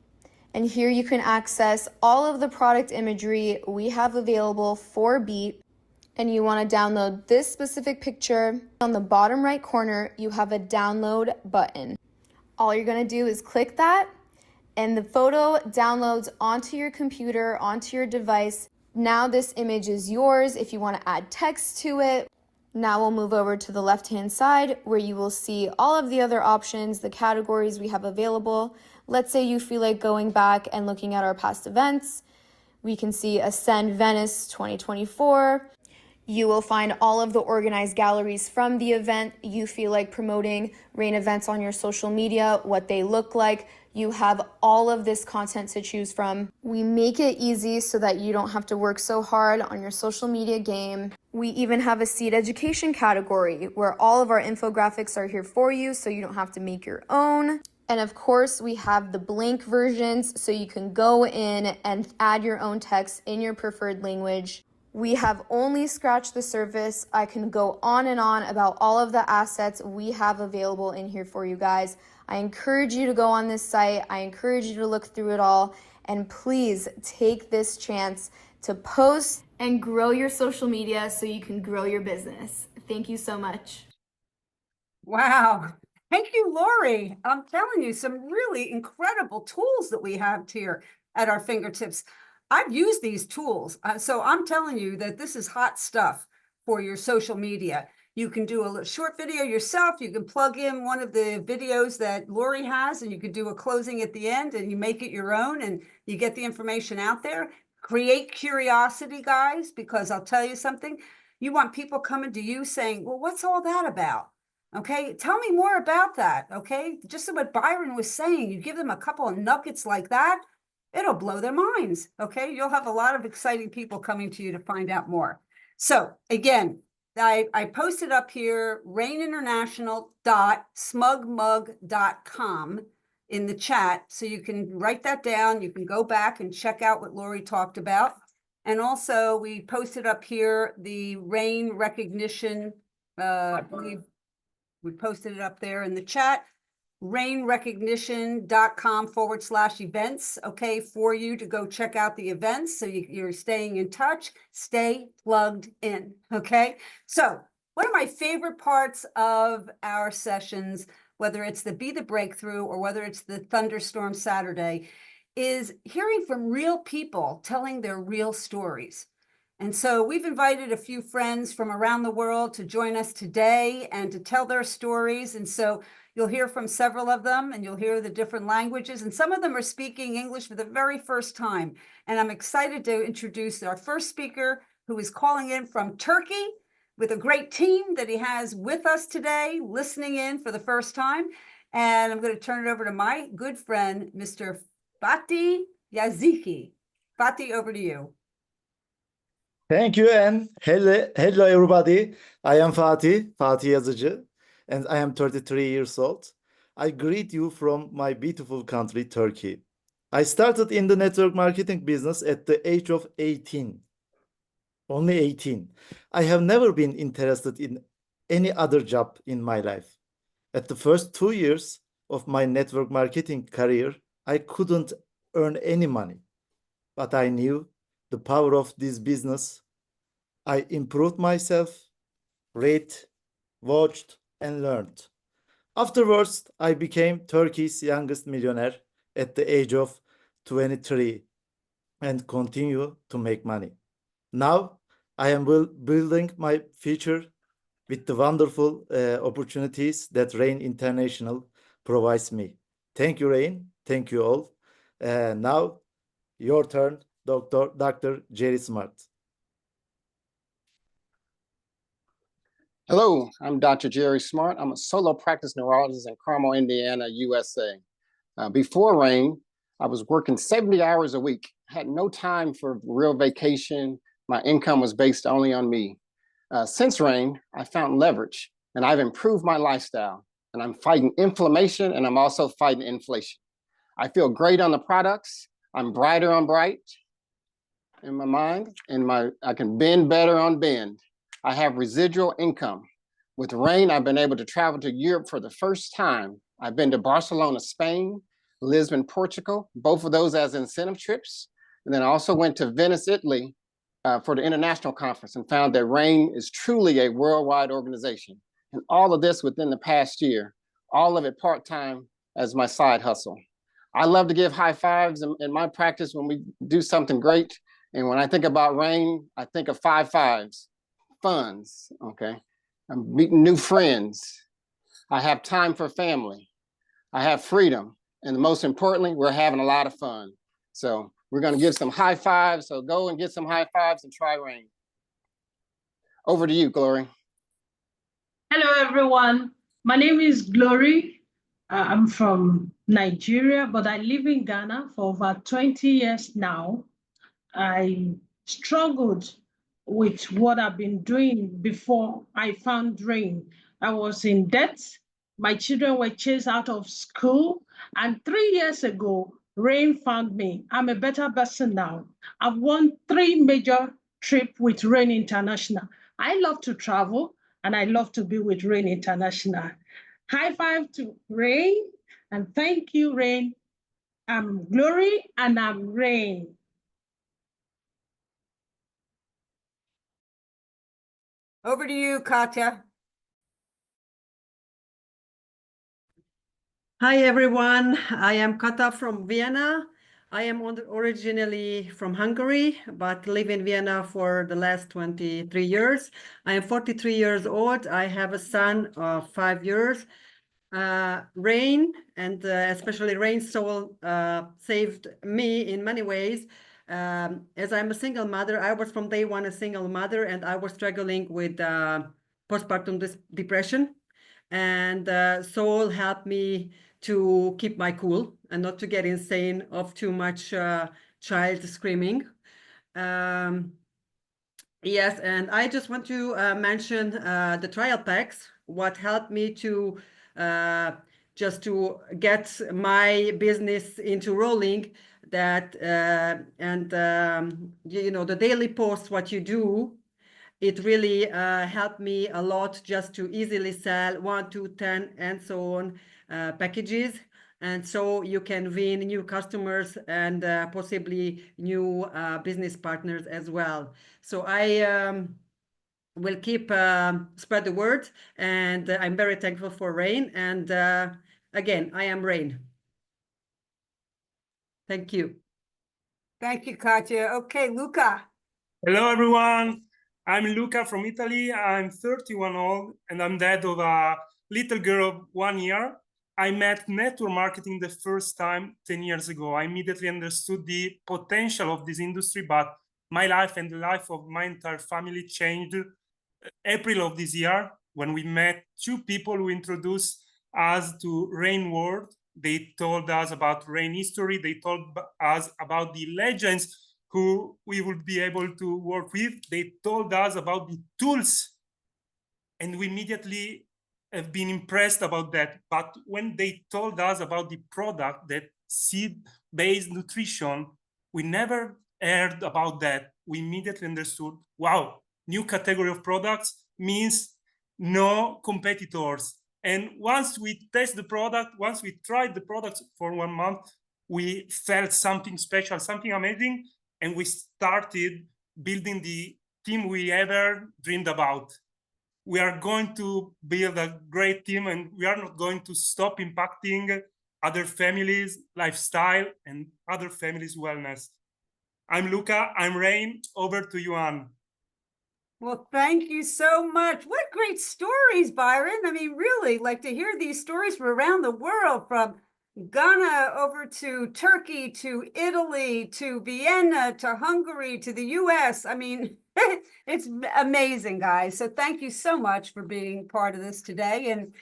and here you can access all of the product imagery we have available for Beat. And you want to download this specific picture. On the bottom right corner, you have a download button. All you're going to do is click that, and the photo downloads onto your computer, onto your device. Now this image is yours if you want to add text to it. Now we'll move over to the left-hand side where you will see all of the other options, the categories we have available. Let's say you feel like going back and looking at our past events. We can see Ascend Venice 2024. You will find all of the organized galleries from the event. You feel like promoting Rain events on your social media, what they look like. You have all of this content to choose from. We make it easy so that you don't have to work so hard on your social media game. We even have a seed education category where all of our infographics are here for you so you don't have to make your own. And of course, we have the blank versions so you can go in and add your own text in your preferred language. We have only scratched the surface. I can go on and on about all of the assets we have available in here for you guys. I encourage you to go on this site. I encourage you to look through it all. And please take this chance to post and grow your social media so you can grow your business. Thank you so much. Wow. Thank you, Lori. I'm telling you, some really incredible tools that we have here at our fingertips. I've used these tools, so I'm telling you that this is hot stuff for your social media. You can do a short video yourself. You can plug in one of the videos that Lori has, and you can do a closing at the end, and you make it your own, and you get the information out there. Create curiosity, guys, because I'll tell you something. You want people coming to you saying, well, what's all that about? Okay, tell me more about that, okay? Just what Byron was saying, you give them a couple of nuggets like that, it'll blow their minds, okay? You'll have a lot of exciting people coming to you to find out more. So again, I posted up here, raininternational.smugmug.com in the chat, so you can write that down. You can go back and check out what Lori talked about. And also we posted up here the rain recognition, I believe we posted it up there in the chat, rainrecognition.com/events, okay, for you to go check out the events. So you're staying in touch, stay plugged in, okay? So one of my favorite parts of our sessions, whether it's the Be the Breakthrough or whether it's the Thunderstorm Saturday, is hearing from real people telling their real stories. And so we've invited a few friends from around the world to join us today and to tell their stories. And so you'll hear from several of them, and you'll hear the different languages. And some of them are speaking English for the very first time. And I'm excited to introduce our first speaker, who is calling in from Turkey with a great team that he has with us today, listening in for the first time. And I'm going to turn it over to my good friend, Mr. Fatih Yaziki. Fatih, over to you. Thank you and hello everybody. I am Fatih Yazıcı, and I am 33 years old. I greet you from my beautiful country, Turkey. I started in the network marketing business at the age of 18. Only 18. I have never been interested in any other job in my life. At the first 2 years of my network marketing career, I couldn't earn any money, but I knew the power of this business. I improved myself, read, watched, and learned. Afterwards, I became Turkey's youngest millionaire at the age of 23 and continue to make money. Now, I am building my future with the wonderful opportunities that Rain International provides me. Thank you, Rain. Thank you all. Now, your turn, Dr. Jerry Smart. Hello, I'm Dr. Jerry Smart. I'm a solo practice neurologist in Carmel, Indiana, USA. Before Rain, I was working 70 hours a week, had no time for real vacation. My income was based only on me. Since Rain, I found leverage and I've improved my lifestyle, and I'm fighting inflammation and I'm also fighting inflation. I feel great on the products. I'm brighter on bright in my mind, and I can bend better on bend. I have residual income. With Rain, I've been able to travel to Europe for the first time. I've been to Barcelona, Spain, Lisbon, Portugal, both of those as incentive trips. And then I also went to Venice, Italy for the international conference and found that Rain is truly a worldwide organization. And all of this within the past year, all of it part-time as my side hustle. I love to give high fives in my practice when we do something great. And when I think about Rain, I think of 5 fives. Funds, okay? I'm meeting new friends. I have time for family. I have freedom. And most importantly, we're having a lot of fun. So we're gonna give some high fives. So go and get some high fives and try Rain. Over to you, Glory. Hello, everyone. My name is Glory. I'm from Nigeria, but I live in Ghana for over 20 years now. I struggled with what I've been doing before I found Rain. I was in debt. My children were chased out of school. And 3 years ago, Rain found me. I'm a better person now. I've won 3 major trips with Rain International. I love to travel and I love to be with Rain International. High five to Rain, and thank you, Rain. I'm Glory and I'm Rain. Over to you, Katya. Hi everyone, I am Kata from Vienna. I am originally from Hungary, but live in Vienna for the last 23 years. I am 43 years old. I have a son of 5 years. Rain, and especially Rain Soul, saved me in many ways. As I'm a single mother, I was from day one a single mother, and I was struggling with postpartum depression. And Soul helped me to keep my cool and not to get insane of too much child screaming. Yes, and I just want to mention the trial packs, what helped me to just to get my business into rolling, that you know, the daily posts, what you do, it really helped me a lot just to easily sell 1, 2, 10, and so on packages. And so you can win new customers and possibly new business partners as well. So I will keep spread the word, and I'm very thankful for Rain. And again, I am Rain. Thank you. Thank you, Katya. Okay, Luca. Hello, everyone. I'm Luca from Italy. I'm 31 old, and I'm dad of a little girl of 1 year. I met network marketing the first time 10 years ago. I immediately understood the potential of this industry, but my life and the life of my entire family changed April of this year when we met 2 people who introduced us to Rain World. They told us about Rain history. They told us about the legends who we would be able to work with. They told us about the tools, and we immediately have been impressed about that. But when they told us about the product, that seed-based nutrition, we never heard about that. We immediately understood, wow, new category of products means no competitors. And once we test the product, once we tried the product for 1 month, we felt something special, something amazing, and we started building the team we ever dreamed about. We are going to build a great team, and we are not going to stop impacting other families' lifestyle and other families' wellness. I'm Luca, I'm Rain, over to you, Anne. Well, thank you so much. What great stories, Byron. I mean, really, like to hear these stories from around the world, from Ghana over to Turkey, to Italy, to Vienna, to Hungary, to the US. I mean, it's amazing, guys. So thank you so much for being part of this today. And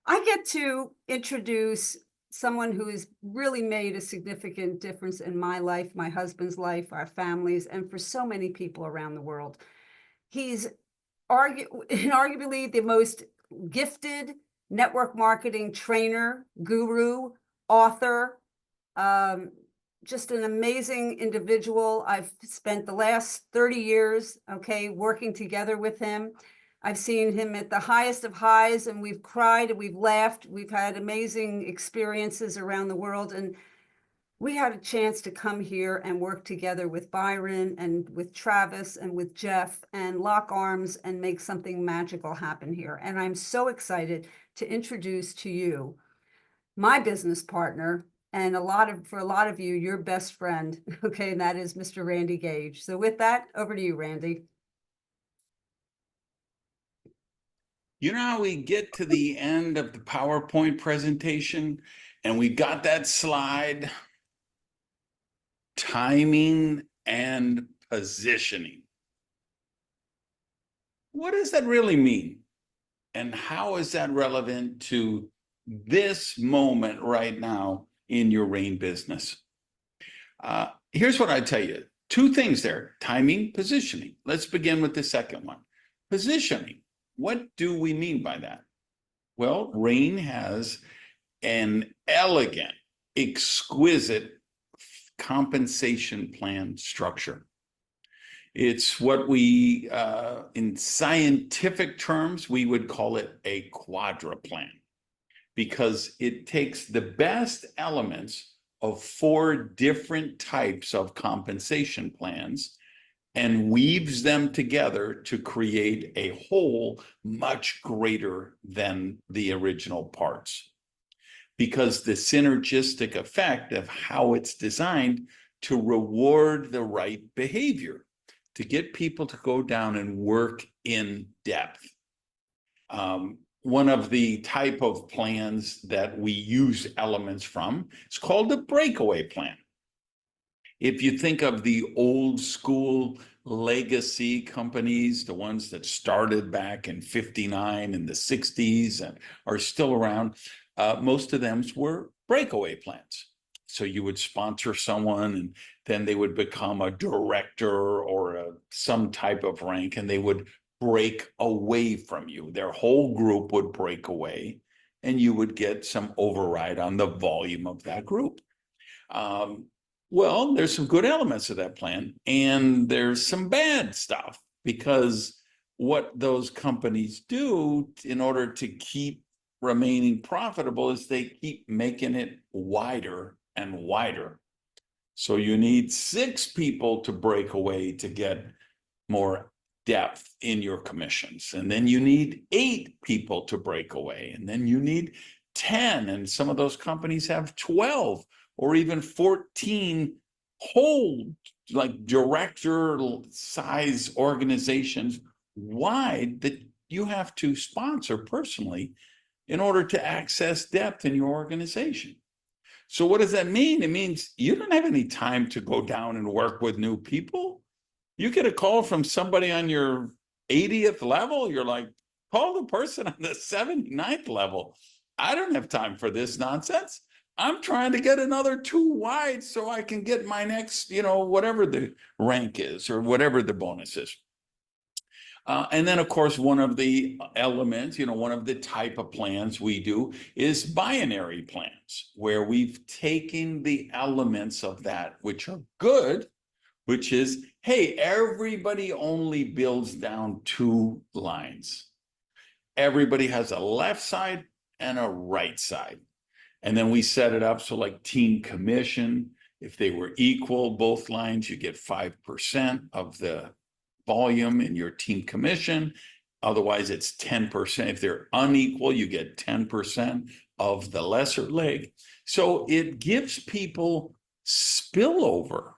I get to introduce someone who has really made a significant difference in my life, my husband's life, our families, and for so many people around the world. He's arguably the most gifted network marketing trainer, guru, author, just an amazing individual. I've spent the last 30 years, working together with him. I've seen him at the highest of highs, and we've cried and we've laughed. We've had amazing experiences around the world, and we had a chance to come here and work together with Byron and with Travis and with Jeff and lock arms and make something magical happen here. And I'm so excited to introduce to you my business partner, and for a lot of you, your best friend, and that is Mr. Randy Gage. So with that, over to you, Randy. You know how we get to the end of the PowerPoint presentation and we got that slide? Timing and positioning. What does that really mean? And how is that relevant to this moment right now in your Rain business? Here's what I tell you. 2 things there: timing, positioning. Let's begin with the second one. Positioning. What do we mean by that? Well, Rain has an elegant, exquisite compensation plan structure. It's what we, in scientific terms, we would call it a quadra plan, because it takes the best elements of 4 different types of compensation plans and weaves them together to create a whole much greater than the original parts. Because the synergistic effect of how it's designed to reward the right behavior, to get people to go down and work in depth. One of the type of plans that we use elements from is called the breakaway plan. If you think of the old school legacy companies, the ones that started back in '59 and the '60s and are still around, most of them were breakaway plans. So you would sponsor someone and then they would become a director or some type of rank, and they would break away from you. Their whole group would break away and you would get some override on the volume of that group. Well, there's some good elements of that plan, and there's some bad stuff, because what those companies do in order to keep remaining profitable is they keep making it wider and wider. So you need 6 people to break away to get more depth in your commissions. And then you need 8 people to break away. And then you need 10. And some of those companies have 12 or even 14 whole, like, director size organizations wide that you have to sponsor personally in order to access depth in your organization. So what does that mean? It means you don't have any time to go down and work with new people. You get a call from somebody on your 80th level, you're like, call the person on the 79th level. I don't have time for this nonsense. I'm trying to get another 2 wide so I can get my next, whatever the rank is or whatever the bonus is. And then, of course, one of the elements, one of the type of plans we do is binary plans, where we've taken the elements of that, which are good, which is, hey, everybody only builds down 2 lines. Everybody has a left side and a right side. And then we set it up so like team commission, if they were equal, both lines, you get 5% of the volume in your team commission. Otherwise, it's 10%. If they're unequal, you get 10% of the lesser leg. So it gives people spillover.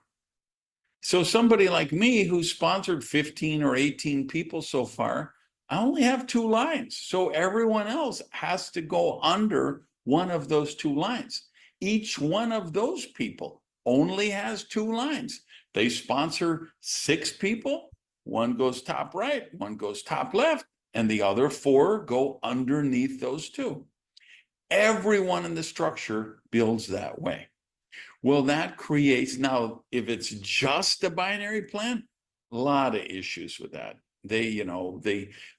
So somebody like me who's sponsored 15 or 18 people so far, I only have 2 lines. So everyone else has to go under one of those 2 lines. Each one of those people only has 2 lines. They sponsor 6 people. One goes top right, one goes top left, and the other 4 go underneath those 2. Everyone in the structure builds that way. Well, that creates, now, if it's just a binary plan, a lot of issues with that.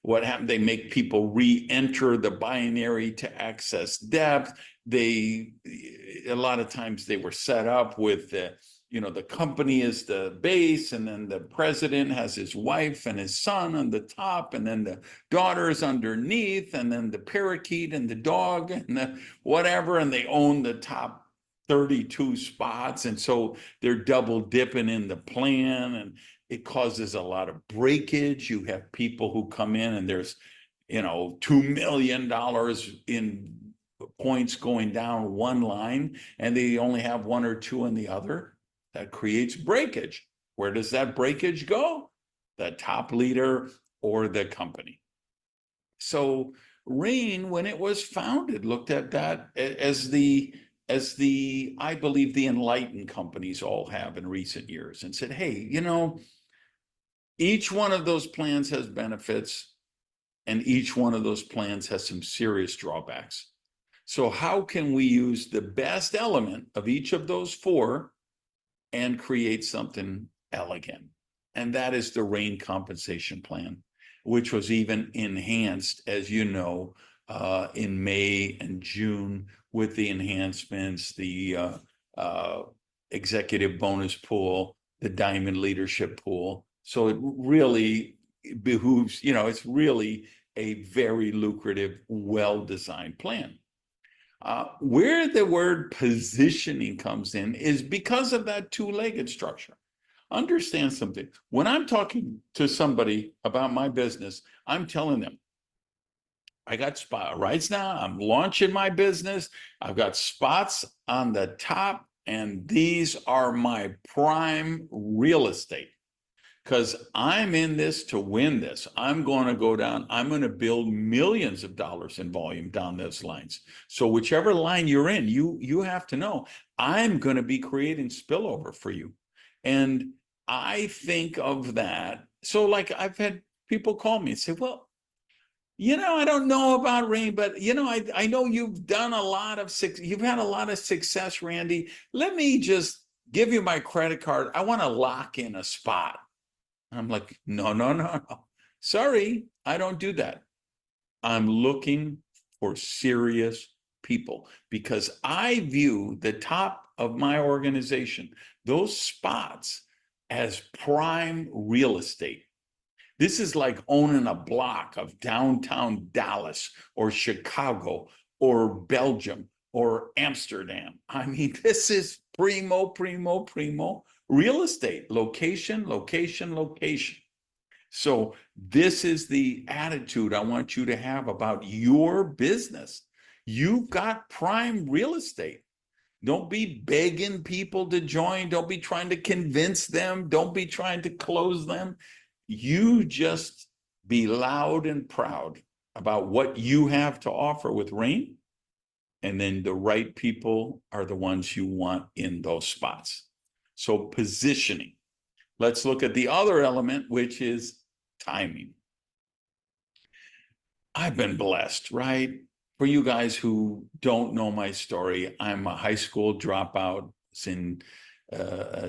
What happened, they make people re-enter the binary to access depth. A lot of times they were set up with the company is the base, and then the president has his wife and his son on the top, and then the daughter is underneath, and then the parakeet and the dog and the whatever, and they own the top 32 spots. And so they're double dipping in the plan, and it causes a lot of breakage. You have people who come in and there's, $2 million in points going down one line, and they only have 1 or 2 in the other. That creates breakage. Where does that breakage go? The top leader or the company. So RAIN, when it was founded, looked at that as I believe the enlightened companies all have in recent years, and said, hey, each one of those plans has benefits, and each one of those plans has some serious drawbacks. So how can we use the best element of each of those 4 and create something elegant? And that is the RAIN compensation plan, which was even enhanced, as you know, in May and June with the enhancements, the executive bonus pool, the diamond leadership pool. So it really behooves, it's really a very lucrative, well-designed plan. Where the word positioning comes in is because of that 2-legged structure. Understand something. When I'm talking to somebody about my business, I'm telling them, I got spot right now. I'm launching my business. I've got spots on the top, and these are my prime real estate. Because I'm in this to win this. I'm going to go down. I'm going to build millions of dollars in volume down those lines. So whichever line you're in, you have to know, I'm going to be creating spillover for you. And I think of that. So like I've had people call me and say, well, I don't know about RAIN, but I know you've done you've had a lot of success, Randy. Let me just give you my credit card. I want to lock in a spot. I'm like, no. Sorry, I don't do that. I'm looking for serious people because I view the top of my organization, those spots, as prime real estate. This is like owning a block of downtown Dallas or Chicago or Belgium or Amsterdam. I mean, this is primo real estate, location. So this is the attitude I want you to have about your business. You've got prime real estate. Don't be begging people to join. Don't be trying to convince them. Don't be trying to close them. You just be loud and proud about what you have to offer with RAIN. And then the right people are the ones you want in those spots. So positioning. Let's look at the other element, which is timing. I've been blessed, right? For you guys who don't know my story, I'm a high school dropout. Was in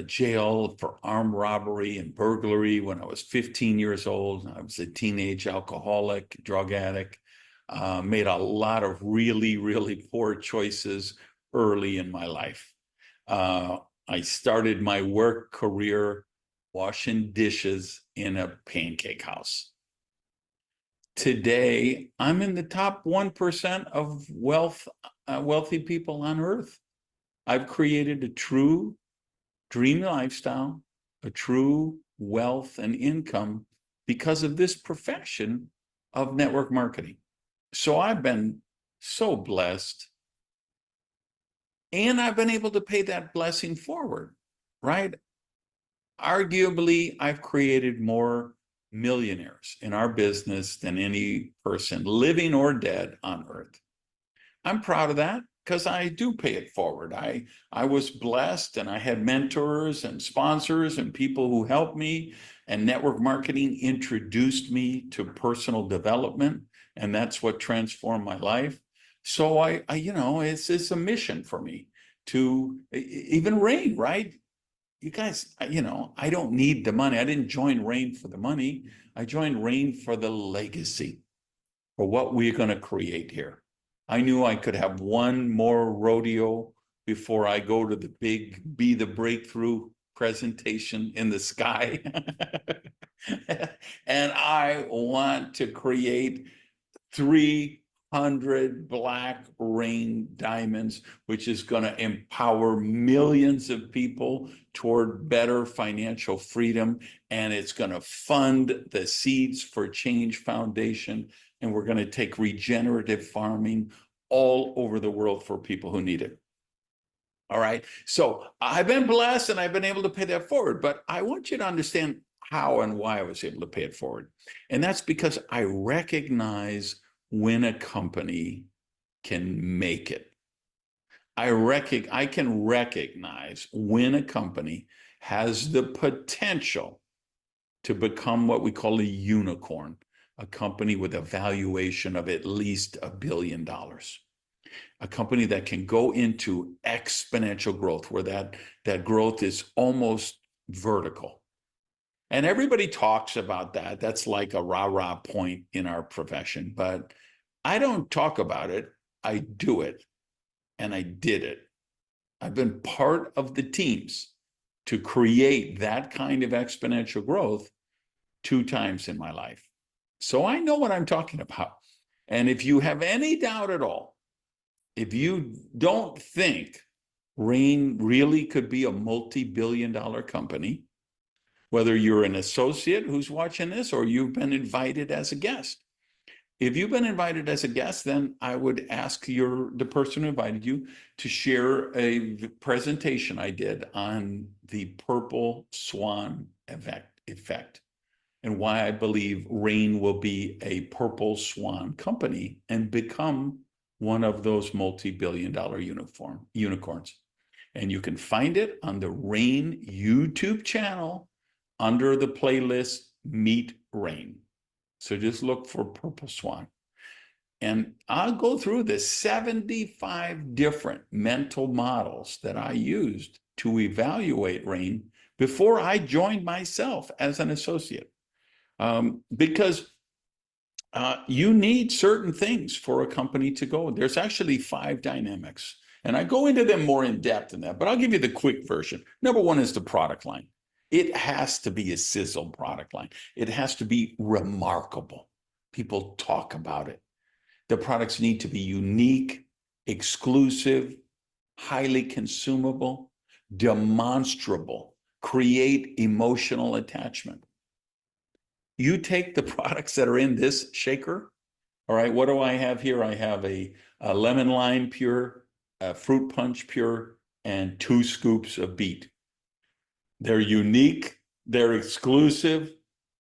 jail for armed robbery and burglary when I was 15 years old. I was a teenage alcoholic, drug addict. Made a lot of really, really poor choices early in my life. I started my work career washing dishes in a pancake house. Today, I'm in the top 1% of wealthy people on earth. I've created a true dream lifestyle, a true wealth and income because of this profession of network marketing. So I've been so blessed, and I've been able to pay that blessing forward, right? Arguably, I've created more millionaires in our business than any person, living or dead, on earth. I'm proud of that because I do pay it forward. I was blessed, and I had mentors and sponsors and people who helped me, and network marketing introduced me to personal development, and that's what transformed my life. So I you know, it's a mission for me to even Rain, right? You guys, you know, I don't need the money. I didn't join Rain for the money. I joined Rain for the legacy, for what we're going to create here. I knew I could have one more rodeo before I go to the big Be the Breakthrough presentation in the sky. And I want to create 300 black rain diamonds, which is going to empower millions of people toward better financial freedom. And it's going to fund the Seeds for Change Foundation. And we're going to take regenerative farming all over the world for people who need it. All right. So I've been blessed, and I've been able to pay that forward. But I want you to understand how and why I was able to pay it forward. And that's because I recognize when a company can make it. I can recognize when a company has the potential to become what we call a unicorn, a company with a valuation of at least $1 billion, a company that can go into exponential growth, where that growth is almost vertical. And everybody talks about that. That's like a rah-rah point in our profession, but I don't talk about it. I do it, and I did it. I've been part of the teams to create that kind of exponential growth 2 times in my life. So I know what I'm talking about. And if you have any doubt at all, if you don't think Rain really could be a multi-billion-dollar company, whether you're an associate who's watching this or you've been invited as a guest. If you've been invited as a guest, then I would ask the person who invited you to share a presentation I did on the purple swan effect and why I believe Rain will be a purple swan company and become one of those multi-billion-dollar unicorns. And you can find it on the Rain YouTube channel under the playlist Meet Rain. So just look for Purple Swan. And I'll go through the 75 different mental models that I used to evaluate Rain before I joined myself as an associate. Because you need certain things for a company to go. There's actually 5 dynamics. And I go into them more in depth than that, but I'll give you the quick version. Number 1 is the product line. It has to be a sizzle product line. It has to be remarkable. People talk about it. The products need to be unique, exclusive, highly consumable, demonstrable, create emotional attachment. You take the products that are in this shaker. All right, what do I have here? I have a lemon lime pure, a fruit punch pure, and 2 scoops of beet. They're unique, they're exclusive,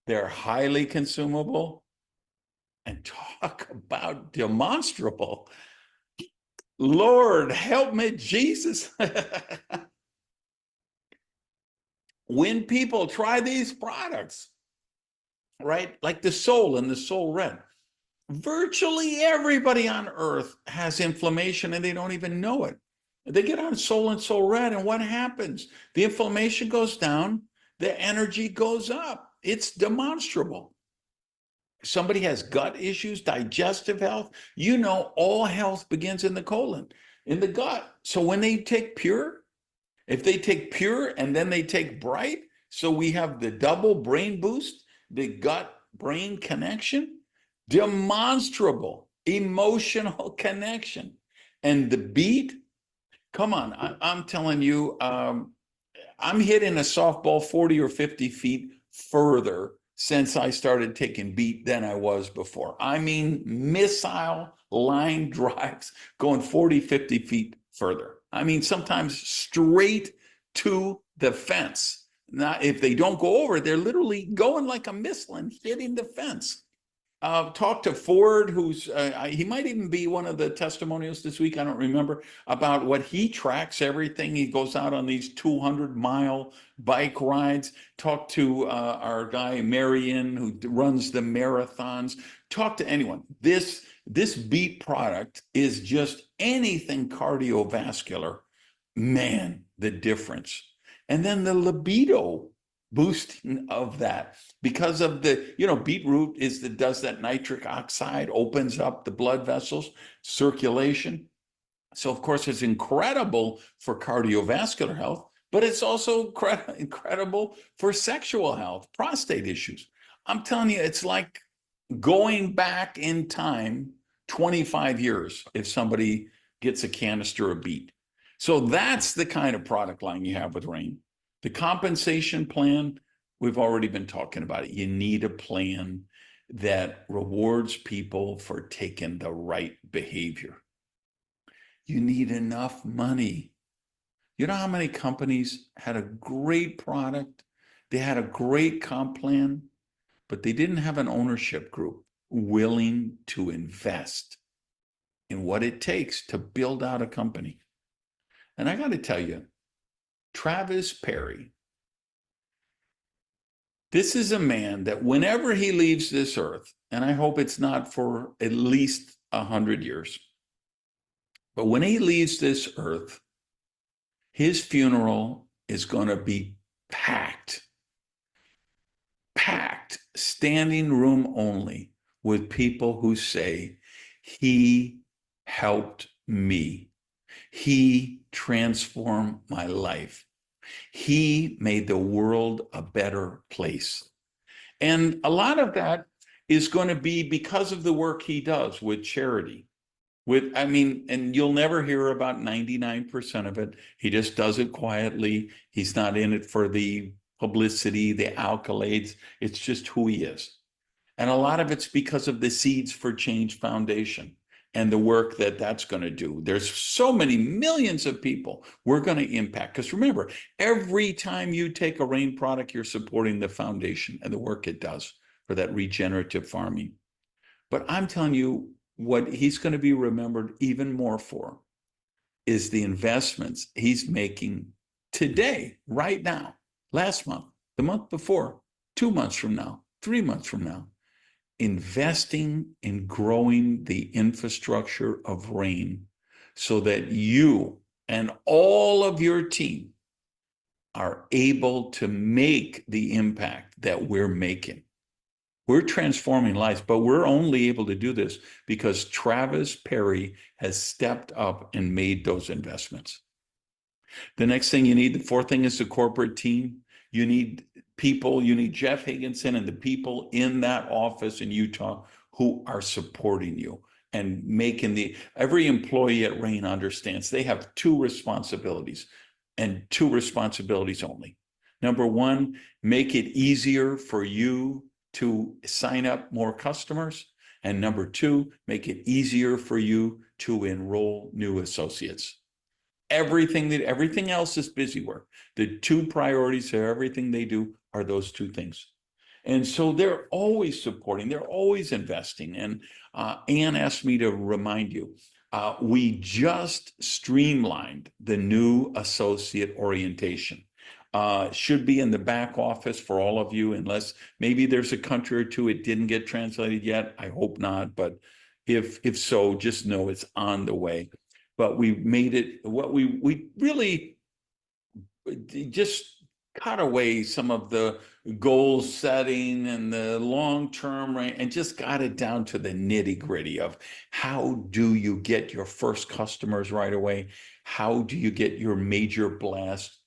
they're highly consumable, and talk about demonstrable. Lord, help me, Jesus. When people try these products, right, like the Soul and the Soul Red, Virtually everybody on earth has inflammation and they don't even know it. They get on Soul and Soul Red, and what happens? The inflammation goes down, the energy goes up. It's demonstrable. Somebody has gut issues, digestive health, you know, all health begins in the colon, in the gut. So when they take Pure, if they take Pure and then they take Bright, so we have the double brain boost, the gut brain connection, demonstrable emotional connection. And the beat, come on, I'm telling you, I'm hitting a softball 40 or 50 feet further since I started taking beat than I was before. I mean, missile line drives going 40, 50 feet further. I mean, sometimes straight to the fence. Now, if they don't go over, they're literally going like a missile and hitting the fence. Talk to Ford, who's he might even be one of the testimonials this week. I don't remember about what he tracks everything. He goes out on these 200-mile bike rides. Talk to our guy Marion, who runs the marathons. Talk to anyone. This beat product is just anything cardiovascular. Man, the difference. And then the libido boosting of that, because of the, you know, beetroot does that nitric oxide, opens up the blood vessels, circulation. So of course it's incredible for cardiovascular health, but it's also incredible for sexual health, prostate issues. I'm telling you, it's like going back in time 25 years if somebody gets a canister of beet. So that's the kind of product line you have with Rain. The compensation plan, we've already been talking about it. You need a plan that rewards people for taking the right behavior. You need enough money. You know how many companies had a great product, they had a great comp plan, but they didn't have an ownership group willing to invest in what it takes to build out a company. And I got to tell you, Travis Perry, this is a man that whenever he leaves this earth, and I hope it's not for at least 100 years, but when he leaves this earth, his funeral is going to be packed, standing room only, with people who say, he helped me. He transformed my life. He made the world a better place. And a lot of that is going to be because of the work he does with charity. And you'll never hear about 99% of it. He just does it quietly. He's not in it for the publicity, the accolades. It's just who he is. And a lot of it's because of the Seeds for Change Foundation and the work that that's going to do. There's so many millions of people we're going to impact. Because remember, every time you take a Rain product, you're supporting the foundation and the work it does for that regenerative farming. But I'm telling you, what he's going to be remembered even more for is the investments he's making today, right now, last month, the month before, 2 months from now, 3 months from now, investing in growing the infrastructure of Rain so that you and all of your team are able to make the impact that we're making. We're transforming lives, but we're only able to do this because Travis Perry has stepped up and made those investments. The next thing you need, the fourth thing, is the corporate team. You need people, you need Jeff Higginson and the people in that office in Utah who are supporting you and making every employee at Rain understands they have two responsibilities, and two responsibilities only. Number one, make it easier for you to sign up more customers. And number two, make it easier for you to enroll new associates. Everything else is busy work. The two priorities of everything they do are those two things. And so they're always supporting, they're always investing. And Ann asked me to remind you, we just streamlined the new associate orientation. Should be in the back office for all of you, unless maybe there's a country or two it didn't get translated yet. I hope not, but if so, just know it's on the way. But we made it what we really just cut away some of the goal setting and the long-term and just got it down to the nitty-gritty of how do you get your first customers right away? How do you get your major blast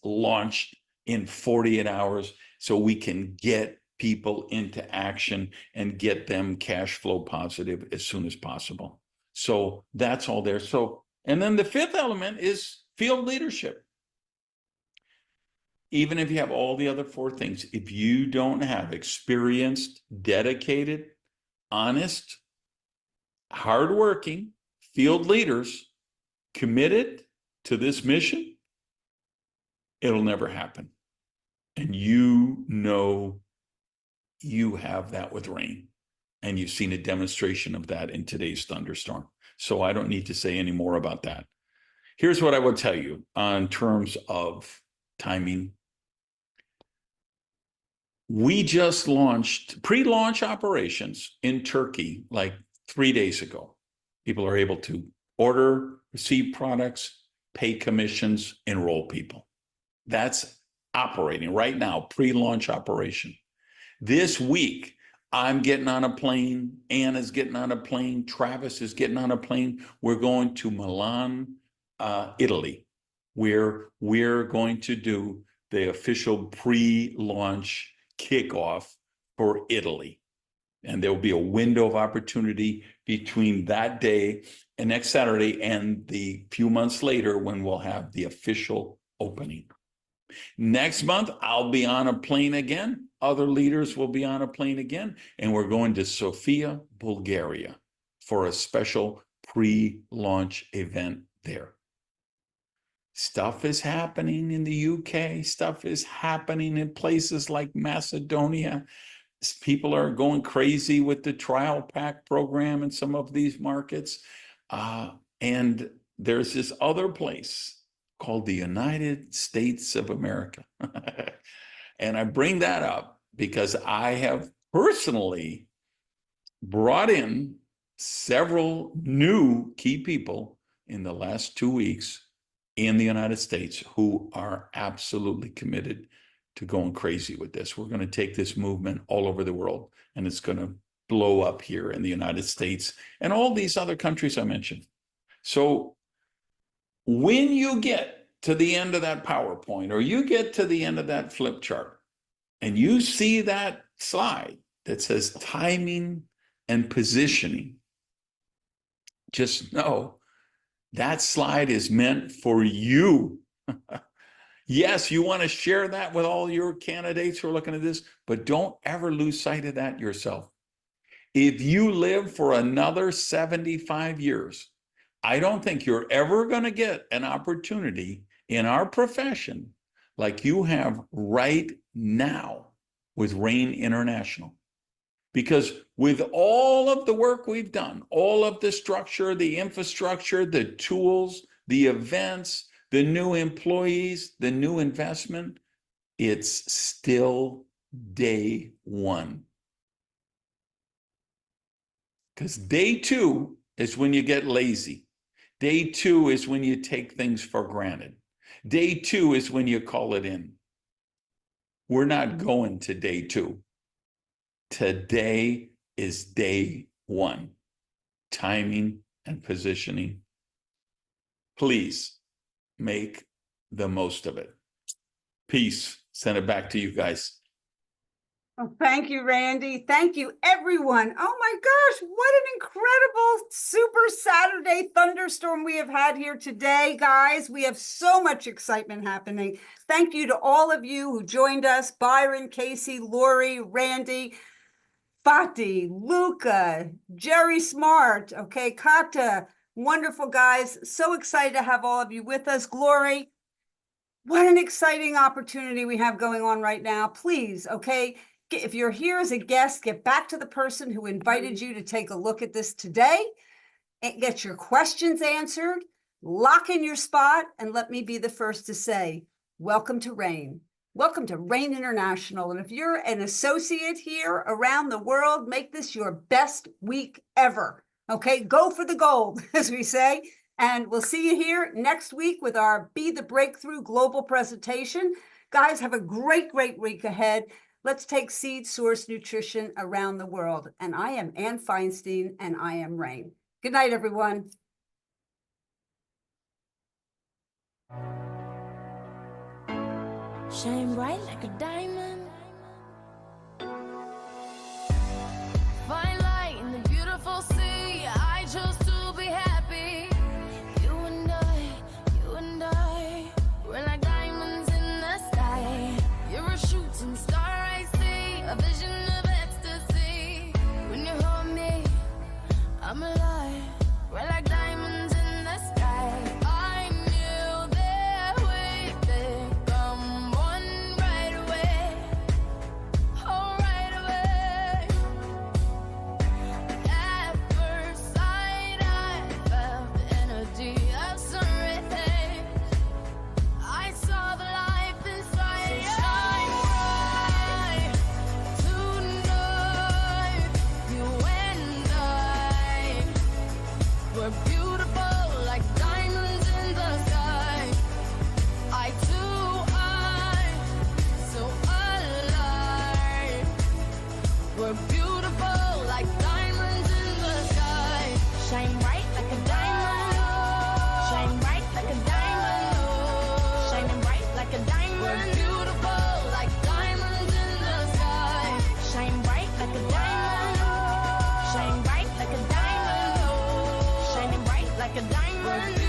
launched in 48 hours so we can get people into action and get them cash flow positive as soon as possible. So that's all there. So, and then the fifth element is field leadership. Even if you have all the other four things, if you don't have experienced, dedicated, honest, hardworking field leaders committed to this mission, it'll never happen. And you know you have that with Rain. And you've seen a demonstration of that in today's Thunderstorm. So I don't need to say any more about that. Here's what I will tell you on terms of timing. We just launched pre-launch operations in Turkey like 3 days ago. People are able to order, receive products, pay commissions, enroll people. That's operating right now, pre-launch operation. This week, I'm getting on a plane, Anna's getting on a plane, Travis is getting on a plane. We're going to Milan, Italy, where we're going to do the official pre-launch kickoff for Italy. And there will be a window of opportunity between that day and next Saturday and the few months later when we'll have the official opening. Next month, I'll be on a plane again. Other leaders will be on a plane again. And we're going to Sofia, Bulgaria for a special pre-launch event there. Stuff is happening in the UK. Stuff is happening in places like Macedonia. People are going crazy with the trial pack program in some of these markets. And there's this other place called the United States of America. And I bring that up because I have personally brought in several new key people in the last 2 weeks in the United States who are absolutely committed to going crazy with this. We're going to take this movement all over the world, and it's going to blow up here in the United States and all these other countries I mentioned. So when you get to the end of that PowerPoint or you get to the end of that flip chart and you see that slide that says timing and positioning, just know that slide is meant for you. Yes, you want to share that with all your candidates who are looking at this, but don't ever lose sight of that yourself. If you live for another 75 years, I don't think you're ever going to get an opportunity in our profession like you have right now with Rain International. Because with all of the work we've done, all of the structure, the infrastructure, the tools, the events, the new employees, the new investment, it's still day one. Because day two is when you get lazy. Day two is when you take things for granted. Day two is when you call it in. We're not going to day two. Today is day one. Timing and positioning. Please make the most of it. Peace. Send it back to you guys. Oh, thank you, Randy. Thank you, everyone. Oh my gosh, what an incredible Super Saturday thunderstorm we have had here today, guys. We have so much excitement happening. Thank you to all of you who joined us, Byron, Casey, Lori, Randy, Fati, Luca, Jerry Smart, okay, Kata, wonderful guys. So excited to have all of you with us. Glory, what an exciting opportunity we have going on right now. Please, okay, if you're here as a guest, get back to the person who invited you to take a look at this today and get your questions answered. lock in your spot, and let me be the first to say, welcome to Rain. Welcome to Rain International. And if you're an associate here around the world, make this your best week ever. Okay, go for the gold, as we say. And we'll see you here next week with our Be the Breakthrough Global presentation. Guys, have a great, great week ahead. Let's take seed source nutrition around the world. And I am Ann Feinstein, and I am Rain. Good night, everyone. Shine bright like a diamond. Find light in the beautiful sea. I chose to be happy. You and I, we're like diamonds in the sky. You're a shooting star, I see, a vision of ecstasy. When you hold me, I'm alive. We're like diamonds in the sky. I knew that we'd become one right away. Oh, right away. At first sight, I felt the energy of sun rays. I saw the life inside. So shine bright tonight. You and I, we're beautiful like diamonds in the sky. I too, so alive. We're beautiful like diamonds in the sky. Shine bright like a diamond. Shine bright like a diamond. Shining bright like a diamond. We're beautiful like diamonds in the sky. Shine bright like a diamond. Shine bright like a diamond. Shining bright like a diamond.